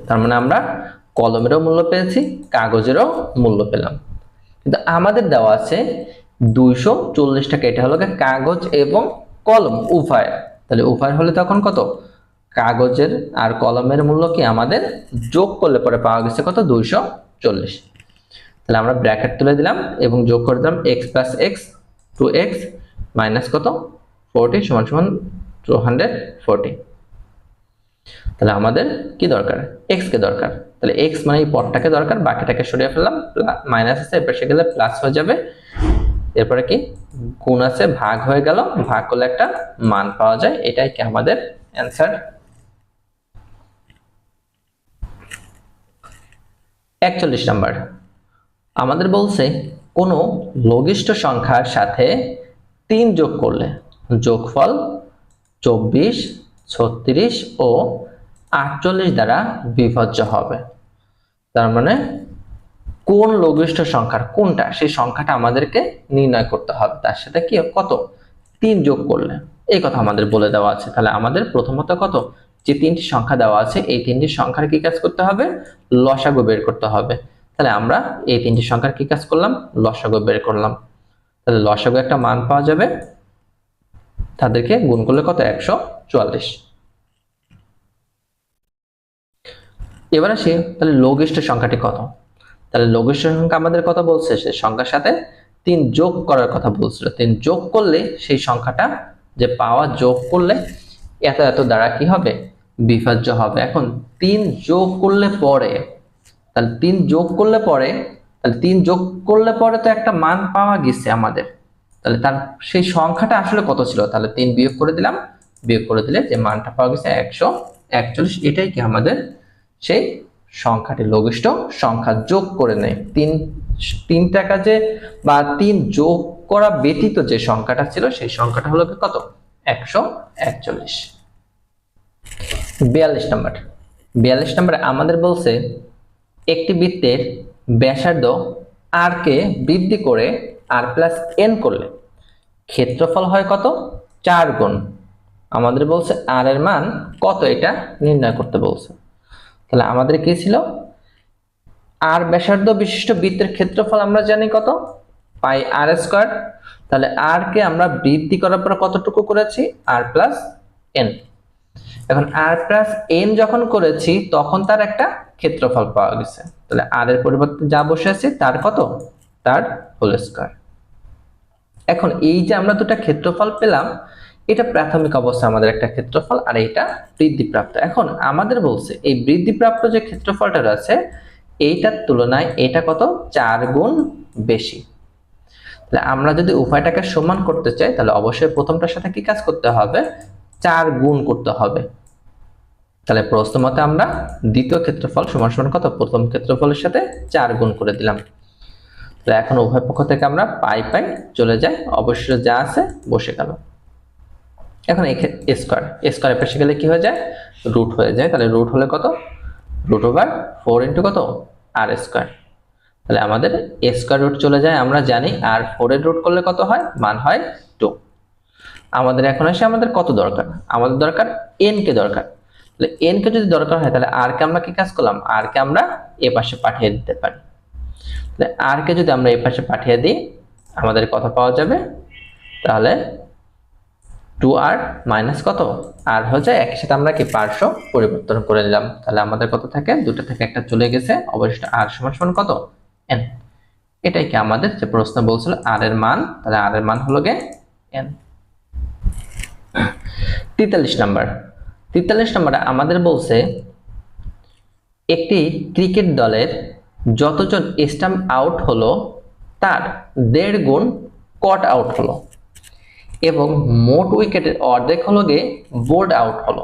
তার মানে আমরা কলমেরও মূল্য পেয়েছি, কাগজেরও মূল্য পেলাম। কিন্তু আমাদের দেওয়া আছে 240 টাকা। এটা হলো কাগজ এবং কলম উভয়। তাহলে উভয় হলে তখন কত? কাগজের আর কলমের মূল্য কি আমাদের যোগ করলে পরে পাওয়া গেছে কত? 240। তাহলে আমরা ব্র্যাকেট তুলে দিলাম এবং যোগ করে দিলাম x + x 2x মাইনাস কত? 40 = 240। তাহলে আমাদের কি দরকার? x কে দরকার। তাহলে x মানে এই পদটাকে দরকার, বাকিটাকে সরিয়ে ফেললাম। মাইনাস আছে, এর পাশে গেলে প্লাস হয়ে যাবে। এরপরে কি গুণ আছে, ভাগ হয়ে গেল, ভাগ করলে একটা মান পাওয়া যায়। এটাই কি আমাদের অ্যান্সার। 41 নাম্বার আমাদের বলছে কোনো লঘিষ্ঠ সংখ্যার সাথে 3 যোগ করলে যোগফল 24, 36 ও 48 দ্বারা বিভাজ্য হবে। তার মানে কোন লঘিষ্ঠ সংখ্যার কোনটা সেই সংখ্যাটা আমাদেরকে নির্ণয় করতে হবে, তার সাথে কি কত 3 যোগ করলে, এই কথা আমাদের বলে দেওয়া আছে। তাহলে আমাদের প্রথমত কত, যে 3টি সংখ্যা দেওয়া আছে এই 3টি সংখ্যার কি কাজ করতে হবে, লসাগু বের করতে হবে। তাহলে আমরা এই 3টি সংখ্যার কি কাজ করলাম, লসাগু বের করলাম। তাহলে লসাগু একটা মান পাওয়া যাবে, তাদেরকে গুণ করলে কত, 144। এবার আসি তাহলে লঘিষ্ঠ সংখ্যাটি কত। তাহলে লঘিষ্ঠ সংখ্যা আমাদের কত বলছে, সেই সংখ্যার সাথে 3 যোগ করার কথা বলছিল। 3 যোগ করলে সেই সংখ্যাটা যে পাওয়া, যোগ করলে এত এত দ্বারা কি হবে, বিভাজ্য হবে। এখন 3 যোগ করলে পরে, তাহলে 3 যোগ করলে পরে, তাহলে 3 যোগ করলে পরে তো একটা মান পাওয়া গেছে আমাদের। তাহলে তার সেই সংখ্যাটা আসলে কত ছিল, তাহলে 3 বিয়োগ করে দিলাম, বিয়োগ করে দিলে যে মানটা পাওয়া গেছে 141। এটাই কি আমাদের সেই সংখ্যাটি লঘিষ্ঠ সংখ্যা। যোগ করে নেয় 3 টাকা যে বা 3 যোগ করা ব্যতীত যে সংখ্যাটা ছিল সেই সংখ্যাটা হলো কত, 141। 42 নম্বরে আমাদের বলছে একটি বৃত্তের ব্যাসার্ধ আর কে বৃদ্ধি করে আর প্লাস এন করলে ক্ষেত্রফল হয় কত, 4 গুণ। আমাদের বলছে আর এর মান কত, এটা নির্ণয় করতে বলছে। তাহলে আমাদের কি ছিল, আর ব্যাসার্ধ বিশিষ্ট বৃত্তের ক্ষেত্রফল আমরা জানি কত, পাই আর স্কয়ার। তাহলে আর কে আমরা বৃদ্ধি করার পর কতটুকু করেছি, আর প্লাস এন। এখন আর প্লাস এন যখন করেছি তখন তার একটা ক্ষেত্রফল পাওয়া গেছে। তাহলে আর এর পরিবর্তে যা বসে আছে তার কত, তার হোল স্কয়ার। এখন এই যে আমরা দুটো ক্ষেত্রফল পেলাম, এটা প্রাথমিক অবস্থা আমাদের একটা ক্ষেত্রফল, আর এটা বৃদ্ধিপ্রাপ্ত। এখন আমাদের বলছে এই বৃদ্ধিপ্রাপ্ত যে ক্ষেত্রফলটা আছে এইটার তুলনায় এটা কত, 4 গুণ বেশি। তাহলে আমরা যদি উভয়টাকে সমান করতে চাই তাহলে অবশ্যই প্রথমটার সাথে কি কাজ করতে হবে, 4 গুণ করতে হবে। তাহলে প্রশ্ন মতে আমরা দ্বিতীয় ক্ষেত্রফল সমান সমান কত, প্রথম ক্ষেত্রফলের সাথে 4 গুণ করে দিলাম। তাহলে এখন উভয় পক্ষ থেকে আমরা পাই পাই চলে যায়, অবশ্যই যা আছে বসে গেল। এখন এই স্কয়ার পেশে গেলে কি হয়ে যায়, রুট হয়ে যায়। তাহলে রুট হলে কত, √4 ইন্টু কত, আর স্কয়ার। তাহলে আমাদের স্কয়ার রুট চলে যায়, আমরা জানি আর 4 এর রুট করলে কত হয়, মান হয় 2। আমাদের এখন আসে আমাদের কত দরকার, আমাদের দরকার এন কে দরকার। তাহলে এন কে যদি দরকার হয় তাহলে আর কে আমরা কি কাজ করলাম, আর কে আমরা এ পাশে পাঠিয়ে দিতে পারি। তাহলে আর কে যদি আমরা এ পাশে পাঠিয়ে দিই আমাদের কত পাওয়া যাবে, তাহলে 2r মাইনাস কত, আর হয়ে যায় একই সাথে আমরা কি পার্শ্ব পরিবর্তন করে নিলাম। তাহলে আমাদের কত থাকে, দুটো থেকে একটা চলে গেছে, অবশিষ্ট r সমান সমান কত, n। এটাই কি আমাদের যে প্রশ্ন বলছিল r এর মান, তাহলে r এর মান হলো গে n। 43 নম্বরে আমাদের বলছে একটি ক্রিকেট দলের যতজন স্টাম্প আউট হলো তার 1.5 গুণ কট আউট হলো এবং মোট উইকেটের অর্ধেক হলো গে বোল্ড আউট হলো।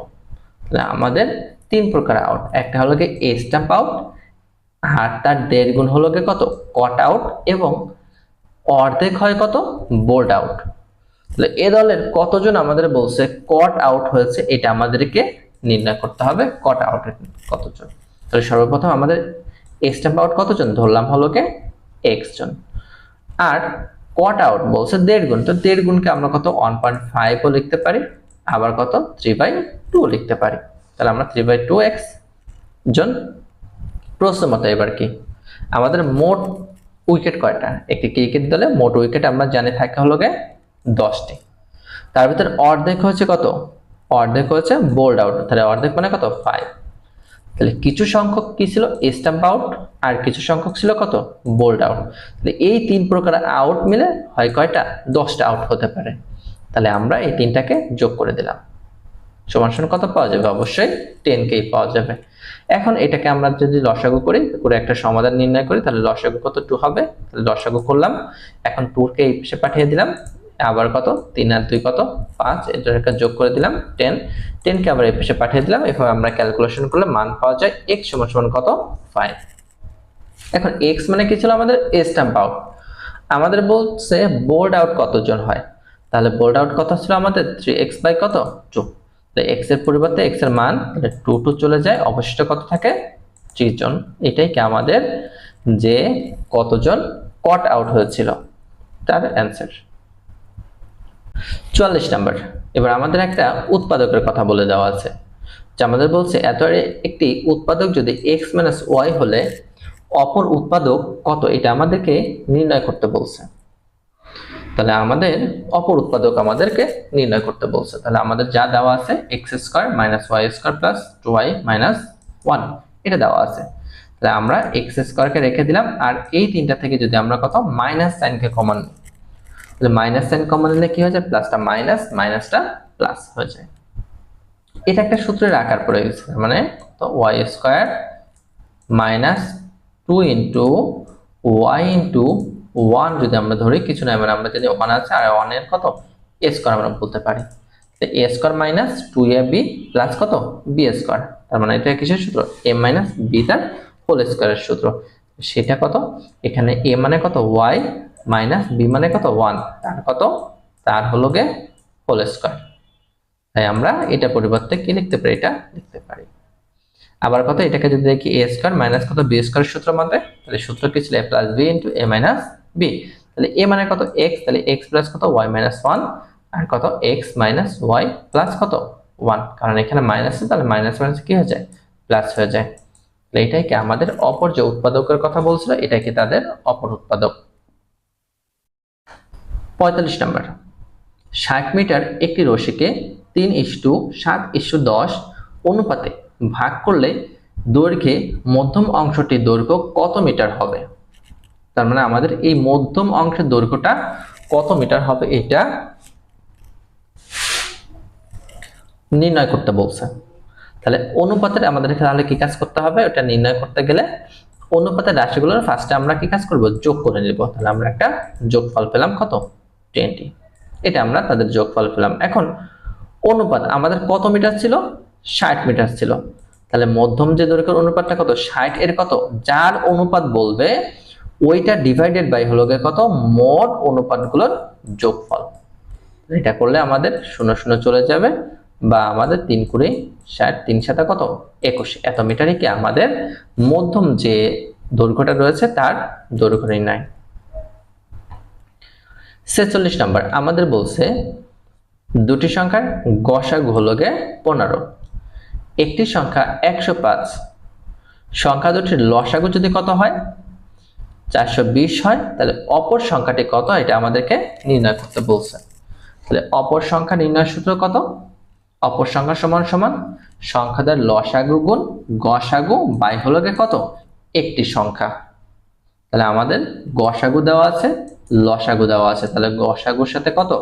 তাহলে আমাদের 3 প্রকার আউট, একটা হলো গে স্টাম্প আউট, আর তার 1.5 গুণ হলো গে কত, কট আউট, এবং অর্ধেক হয় কত, বোল্ড আউট। তাহলে এ দলের কতজন আমাদের বলছে কট আউট হয়েছে, এটা আমাদেরকে নির্ণয় করতে হবে, কট আউট কতজন। তাহলে সর্বপ্রথম আমাদের স্টাম্প আউট কতজন ধরলাম হলো গে x জন, আর কট আউট বলছে 1.5 গুণ। তো 1.5 গুণকে আমরা কত 1.5 ও লিখতে পারি, আবার কত 3/2 লিখতে পারি। তাহলে আমরা 3/2x জন। প্রশ্ন মতো এবার কি আমাদের মোট উইকেট কয়টা, একটি ক্রিকেট দলে মোট উইকেট আমরা জানি থাকে হলো গে 10টি। তার ভিতর অর্ধেক হচ্ছে কত, অর্ধেক হচ্ছে বোল্ড আউট। তাহলে অর্ধেক মানে কত, 5। তাহলে কিছু সংখ্যক কি ছিল, স্টাম্প আউট, আর কিছু সংখ্যক ছিল কত, বোল্ড আউট। তাহলে এই 3 প্রকার আউট মিলে হয় কয়টা, 10টা আউট হতে পারে। তাহলে আমরা এই 3টাকে যোগ করে দিলাম, সমান সমান কত পাওয়া যাবে, অবশ্যই 10 পাওয়া যাবে। এখন এটাকে আমরা যদি লসাগু করি, করে একটা সমাধান নির্ণয় করি, তাহলে লসাগু কত, 2 হবে। তাহলে লসাগু করলাম, এখন 2 কে এই পাশে পাঠিয়ে দিলাম, আবার কত 3 আর 2 কত 5, এটাকে যোগ করে দিলাম 10 কে আবার এই পাশে পাঠিয়ে দিলাম। এভাবে আমরা ক্যালকুলেশন করলে মান পাওয়া যায় x সমান সমান কত, 5। এখন x মানে কি ছিল আমাদের স্টাম্প আউট, আমাদের বলছে বোল্ড আউট কতজন হয়। তাহলে বোল্ড আউট কত ছিল আমাদের 3x বাই কত 2। তাহলে x এর পরিবর্তে x এর মান 2 চলে যায়, অবশিষ্ট কত থাকে 3 জন। এটাই কি আমাদের যে কতজন কট আউট হয়েছিল, তার অ্যান্সার। 44 নাম্বার, এবার আমাদের একটা উৎপাদকের কথা বলে দেওয়া আছে, যে আমাদের বলছে একটি উৎপাদক যদি x - y হলে অপর উৎপাদক কত, এটা আমাদেরকে নির্ণয় করতে বলছে। তাহলে আমাদের অপর উৎপাদক আমাদেরকে নির্ণয় করতে বলছে। তাহলে আমাদের যা দেওয়া আছে x² - y² + 2y - 1 এটা দেওয়া আছে। তাহলে আমরা x² কে রেখে দিলাম, আর এই তিনটা থেকে যদি আমরা কত মাইনাস সাইনকে কমন নিই, তাহলে মাইনাস সাইন কমন নিলে কি হয়ে যায়, প্লাসটা মাইনাস, মাইনাসটা প্লাস হয়ে যায়। এটা একটা সূত্রের আকার পড়ে গেছে, মানে তো y² - 2 y 1 যদি আমরা ধরি, কিছু না, মানে আমরা যদি 1 আছে আর 1 এর কত a স্কয়ার আমরা বলতে পারি। তো a স্কয়ার - 2ab প্লাস কত b স্কয়ার, তার মানে এটা কিসের সূত্র, a - b তার হোল স্কয়ারের সূত্র। সেটা কত, এখানে a মানে কত y - b মানে কত 1, তার কত, তার হলো গে হোল স্কয়ার। তাই আমরা এটা পরিবর্তে কি লিখতে পারি, এটা লিখতে পারি। আবার কত, এটাকে যদি দেখি a স্কয়ার মাইনাস কত b স্কয়ার সূত্র মতে, তাহলে সূত্র কি ছিল a + b * a - b। তাহলে a মানে কত x, তাহলে x প্লাস কত y - 1, আর কত x - y প্লাস কত 1, কারণ এখানে মাইনাস আছে, তাহলে মাইনাস মাইনাস কি হয়ে যায়, প্লাস হয়ে যায়। তাহলে এটাই কি আমাদের অপর যে উৎপাদকের কথা বলছিল, এটাই কি তাদের অপর উৎপাদক। 45 নাম্বার, 60 মিটার একটি রশিকে 3:7:10 অনুপাতে ভাগ করলে দৈর্ঘ্যে মধ্যম অংশটির দৈর্ঘ্য কত মিটার হবে। তার মানে আমাদের এই মধ্যম অংশের দৈর্ঘ্যটা কত মিটার হবে, এটা নির্ণয় করতে বলছে। তাহলে অনুপাতের আমাদের তাহলে কি কাজ করতে হবে, ওটা নির্ণয় করতে গেলে অনুপাতের রাশিগুলোর ফার্স্টে আমরা কি কাজ করব, যোগ করে নেব। তাহলে আমরা একটা যোগফল পেলাম কত 20, এটা আমরা তাদের যোগফল পেলাম। এখন অনুপাত আমাদের কত মিটার ছিল, 60 মিটার ছিল। তাহলে মধ্যম যে দৈর্ঘ্যের অনুপাতটা কত, 60 এর কত, যার অনুপাত বলবে ওইটা ডিভাইডেড বাই হলো কত, মোট অনুপাতগুলোর যোগফল। এটা করলে আমাদের 0 0 চলে যাবে, বা আমাদের 3 × 60 3 × 7 কত 21, এত মিটারই কি আমাদের মধ্যম যে দৈর্ঘ্যটা রয়েছে তার দৈর্ঘ্য নির্ণয়। 46 নাম্বার, আমাদের বলছে দুটি সংখ্যার গসাগু হলো 15, একটি সংখ্যা 105, সংখ্যা দুটির লসাগু যদি কত হয় 420 হয়, তাহলে অপর সংখ্যাটি কত, এটা আমাদেরকে নির্ণয় করতে বলছে। তাহলে অপর সংখ্যা নির্ণয় সূত্র কত, অপর সংখ্যা সমান সমান সংখ্যাদের লসাগু গুণ গসাগু বাই হলো কত একটি সংখ্যা। তাহলে আমাদের গসাগু দেওয়া আছে, লসাগু দেওয়া আছে, তাহলে গসাগুর সাথে কত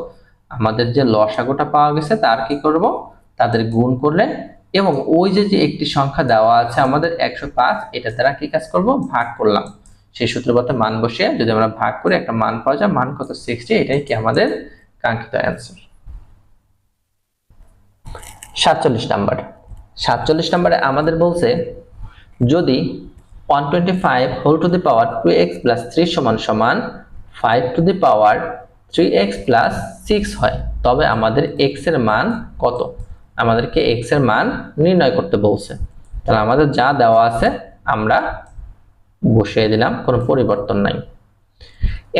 আমাদের যে লসাগুটা পাওয়া গেছে তার কি করব, তাদের গুণ করলে, এবং ওই যে একটি সংখ্যা দেওয়া আছে আমাদের 105, এটা দ্বারা কি কাজ করব, ভাগ করলাম। সেই সূত্রমতে মান বসিয়ে যদি আমরা ভাগ করে একটা মান পাওয়া যায়, মান কত 60, এটাই কি আমাদের কাঙ্ক্ষিত অ্যান্সার। 47 নাম্বার, 47 নাম্বারে আমাদের বলছে যদি 125 whole to the power 2x + 3 = 5 to the power 3x + 6 হয়, তবে আমাদের x এর মান কত, আমাদেরকে x এর মান নির্ণয় করতে বলছে। তাহলে আমাদের যা দেওয়া আছে আমরা বসিয়ে দিলাম, কোনো পরিবর্তন নাই।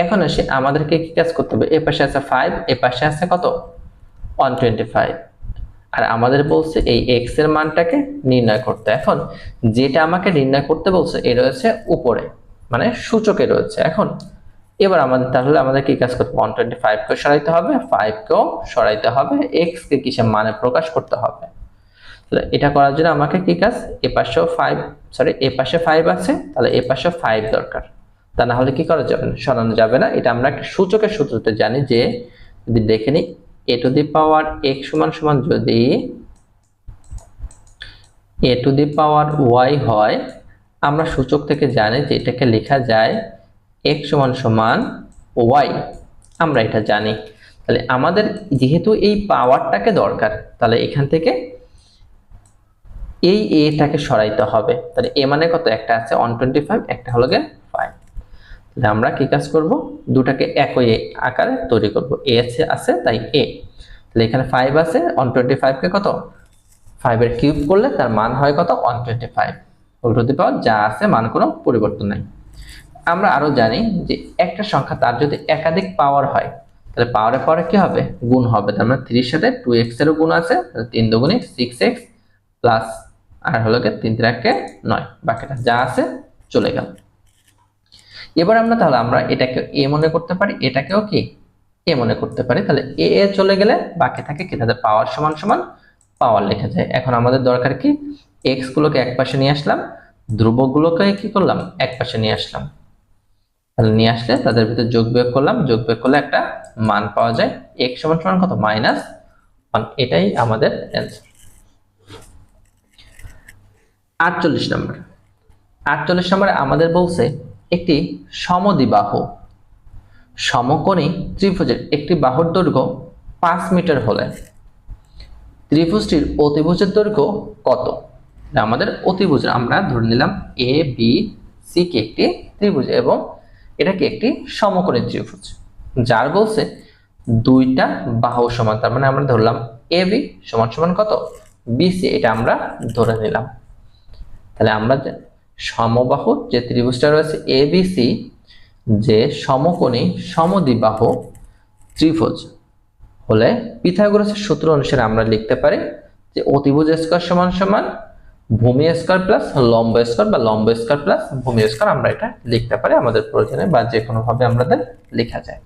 এখন এসে আমাদেরকে কি কাজ করতে হবে, এই পাশে আছে 5, এই পাশে আছে কত 125, আর আমাদের বলছে এই x এর মানটাকে নির্ণয় করতে। এখন যেটা আমাকে নির্ণয় করতে বলছে এ রয়েছে উপরে, মানে সূচকে রয়েছে। এখন এবার আমাদের তাহলে আমাদের কি কাজ করতে হবে, 125 কে সরাইতে হবে, 5 কেও সরাইতে হবে, x কে কিসের মানে প্রকাশ করতে হবে। তাহলে এটা করার জন্য আমাকে কি কাজ, এই পাশেও 5, সরি এই পাশে 5 আছে, তাহলে এই পাশে 5 দরকার, তা না হলে কি করা যাবে না, সরানো যাবে না। এটা আমরা একটা সূচকের সূত্রতে জানি, যে যদি দেখে নিই a two the power x সমান যদি a two the power y হয়, আমরা সূচক থেকে জানি যে এটাকে লেখা যায় x সমান y, আমরা এটা জানি। তাহলে আমাদের যেহেতু এই পাওয়ারটাকে দরকার, তাহলে এখান থেকে এই এটাকে সরাইতে হবে। তাহলে a মানে কত, একটা আছে 125, একটা হলো 5। তাহলে আমরা কি কাজ করব, দুটাকে একই আকারে তৈরি করব, a আছে তাই a। তাহলে এখানে 5 আছে, 125 কে কত 5 এর কিউব করলে তার মান হয় কত 125 হোল টু দি পাওয়ার, যা আছে মান কোনো পরিবর্তন নাই। আমরা আরো জানি যে একটা সংখ্যা তার যদি একাধিক পাওয়ার হয় তাহলে পাওয়ারে পাওয়ারে কি হবে, গুণ হবে। তার মানে 3 এর সাথে 2x এরও গুণ আছে, 3 দুগুণে 6x প্লাস আর হলো কি 3 3 9, বাকিটা যা আছে চলে গেল। এবার তাহলে আমরা এটাকে a মনে করতে পারি, এটাকেও কি a মনে করতে পারি। তাহলে a এ চলে গেলে বাকি থাকে কি, তাহলে পাওয়ার সমান সমান পাওয়ার লেখা যায়। এখন আমাদের দরকার কি, x গুলোকে একপাশে নিয়ে আসলাম, ধ্রুবকগুলোকে কি করলাম, একপাশে নিয়ে আসলাম। তাহলে নিয়ে আসলে তাদের ভিতরে যোগ বিয়োগ করলাম, যোগ বিয়োগ করলে একটা মান পাওয়া যায়, x সমান সমান কত, -1। এটাই আমাদের অ্যান্সার। 48 নম্বর। 48 নম্বরে আমাদের বলছে একটি সমদ্বিবাহু সমকোণী ত্রিভুজের একটি বাহুর দৈর্ঘ্য 5 মিটার হলে ত্রিভুজটির অতিভুজের দৈর্ঘ্য কত। আমাদের অতিভুজ আমরা ধরে নিলাম এ বি সি কে একটি ত্রিভুজ এবং এটাকে একটি সমকোণী ত্রিভুজ, যার বলছে দুইটা বাহু সমান। তার মানে আমরা ধরলাম এ বি সমান সমান কত, বিসি, এটা আমরা ধরে নিলাম। তাহলে আমরা সমবাহু যে ত্রিভুজটা রয়েছে এ বি সি, যে সমকোণী সমদ্বিবাহু ত্রিভুজ হলে পিথাগোরাসের সূত্র অনুসারে আমরা লিখতে পারি যে অতিভুজ স্কয়ার সমান সমান ভূমি স্কয়ার প্লাস লম্ব স্কয়ার বা লম্ব স্কয়ার প্লাস ভূমি স্কয়ার, আমরা এটা লিখতে পারি আমাদের প্রয়োজনে বা যে কোনো ভাবে আমাদের লেখা যায়।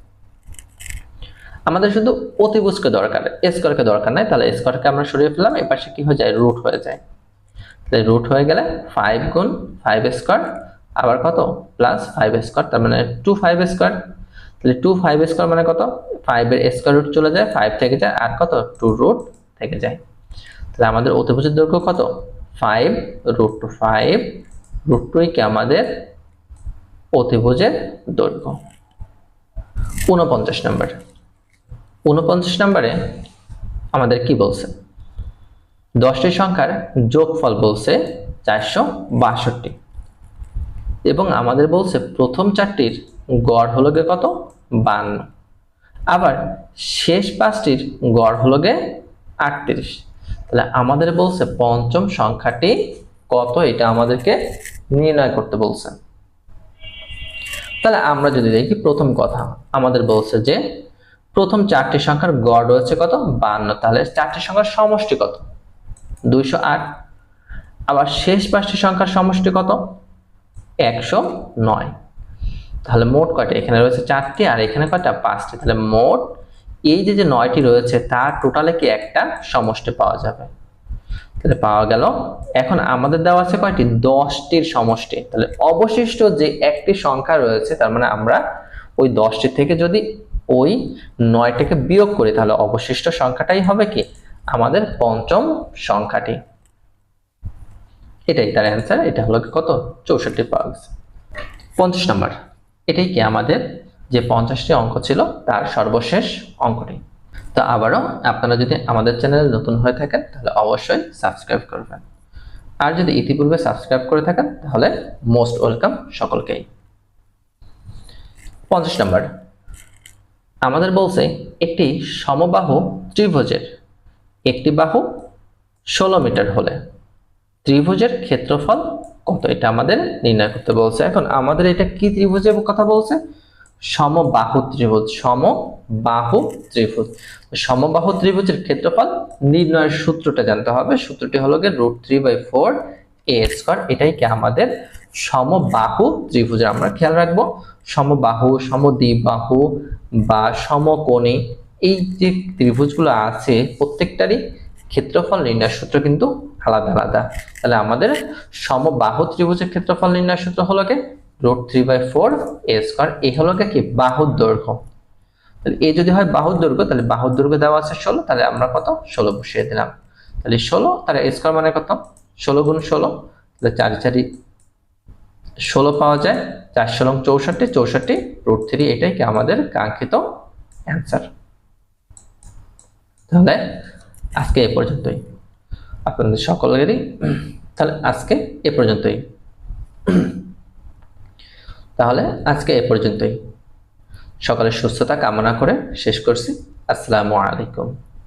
আমাদের শুধু অতিভুজকে দরকার, স্কয়ারকে দরকার নাই। তাহলে স্কয়ারকে আমরা সরিয়ে ফেললাম, এই পাশে কি হয়ে যায়, রুট হয়ে যায়। তাহলে রুট হয়ে গেলে 5 গুণ 5 স্কয়ার আবার কত প্লাস 5 স্কয়ার, তার মানে 25 স্কয়ার। তাহলে 25 স্কয়ার মানে কত, 5 এর স্কয়ার রুট চলে যায়, 5 থেকে যায় আর কত 2 রুট থেকে যায়। তাহলে আমাদের অতিভুজের দৈর্ঘ্য কত, 5 √5 √2 কি আমাদের অতিভুজের দৈর্ঘ্য। 49 নম্বর। 49 নম্বরে আমাদের কি বলছে, 10টি সংখ্যার যোগফল বলছে 462 এবং আমাদের বলছে প্রথম 4টির গড় হলো গে কত, 52। আবার শেষ 5টির গড় হলো গে 38। তাহলে আমাদের বলছে পঞ্চম সংখ্যাটি কত, এটা আমাদেরকে নির্ণয় করতে বলছে। তাহলে আমরা যদি দেখি প্রথম কথা, আমাদের বলছে যে প্রথম 4টি সংখ্যার গড় রয়েছে কত, 52। তাহলে 4টি সংখ্যার সমষ্টি কত, 208। আবার শেষ 5টি সংখ্যার সমষ্টি কত, 109। তাহলে মোট কয়টা, এখানে রয়েছে 4টি আর এখানে কয়টা, 5টি। তাহলে মোট এই যে 9টি রয়েছে তার টোটালে কি একটা সমষ্টি পাওয়া যাবে। তাহলে পাওয়া গেল। এখন আমাদের দেওয়া আছে কয়টি, 10টির সমষ্টি। তাহলে অবশিষ্ট যে একটি সংখ্যা রয়েছে, তার মানে আমরা ওই 10টি থেকে যদি ওই 9টাকে বিয়োগ করি তাহলে অবশিষ্ট সংখ্যাটাই হবে কি আমাদের পঞ্চম সংখ্যাটি। এটাই তার অ্যান্সার, এটা হলো কত, 64 পাওয়া গেছে। 50 নম্বর, এটাই কি আমাদের যে 50টি অঙ্ক ছিল তার সর্বশেষ অঙ্কটি। তো আবারও আপনারা যদি আমাদের চ্যানেলে নতুন হয়ে থাকেন তাহলে অবশ্যই সাবস্ক্রাইব করবেন, আর যদি ইতিপূর্বে সাবস্ক্রাইব করে থাকেন তাহলে মোস্ট ওয়েলকাম সকলকেই। 50 নম্বর, আমাদের বলছে একটি সমবাহু ত্রিভুজের একটি বাহু 16 মিটার হলে ত্রিভুজের ক্ষেত্রফল কত, এটা আমাদের নির্ণয় করতে বলছে। এখন আমাদের এটা কি ত্রিভুজের কথা বলছে, সমবাহু ত্রিভুজ। সমবাহু ত্রিভুজ, সমবাহু ত্রিভুজের ক্ষেত্রফল নির্ণয়ের সূত্রটা জানতে হবে। সূত্রটি হলো গিয়ে √3/4 a²। এটাই কি আমাদের সমবাহু ত্রিভুজের। আমরা খেয়াল রাখবো সমবাহু, সমদ্বিবাহু বা সমকোণী এই যে ত্রিভুজগুলো আছে প্রত্যেকটারই ক্ষেত্রফল নির্ণয়ের সূত্র কিন্তু আলাদা আলাদা। তাহলে আমাদের সমবাহু ত্রিভুজের ক্ষেত্রফল নির্ণয়ের সূত্র হলো কি √3/4 a²। এই হলো কি বাহুর দৈর্ঘ্য। তাহলে এ যদি হয় বাহুর দৈর্ঘ্য, তাহলে বাহুর দৈর্ঘ্য দেওয়া আছে 16, তাহলে আমরা কত 16 বসিয়ে দিলাম। তাহলে 16, তাহলে a² মানে কত, 16 গুণ 16, তাহলে 4 4 16 পাওয়া যায়। 4 16 64, 64 √3, এটাই কি আমাদের কাঙ্ক্ষিত অ্যান্সার। তাহলে আজকে এ পর্যন্তই আপনাদের সকলেরই। তাহলে আজকে এ পর্যন্তই সকলের সুস্থতা কামনা করে শেষ করছি। আসসালামু আলাইকুম।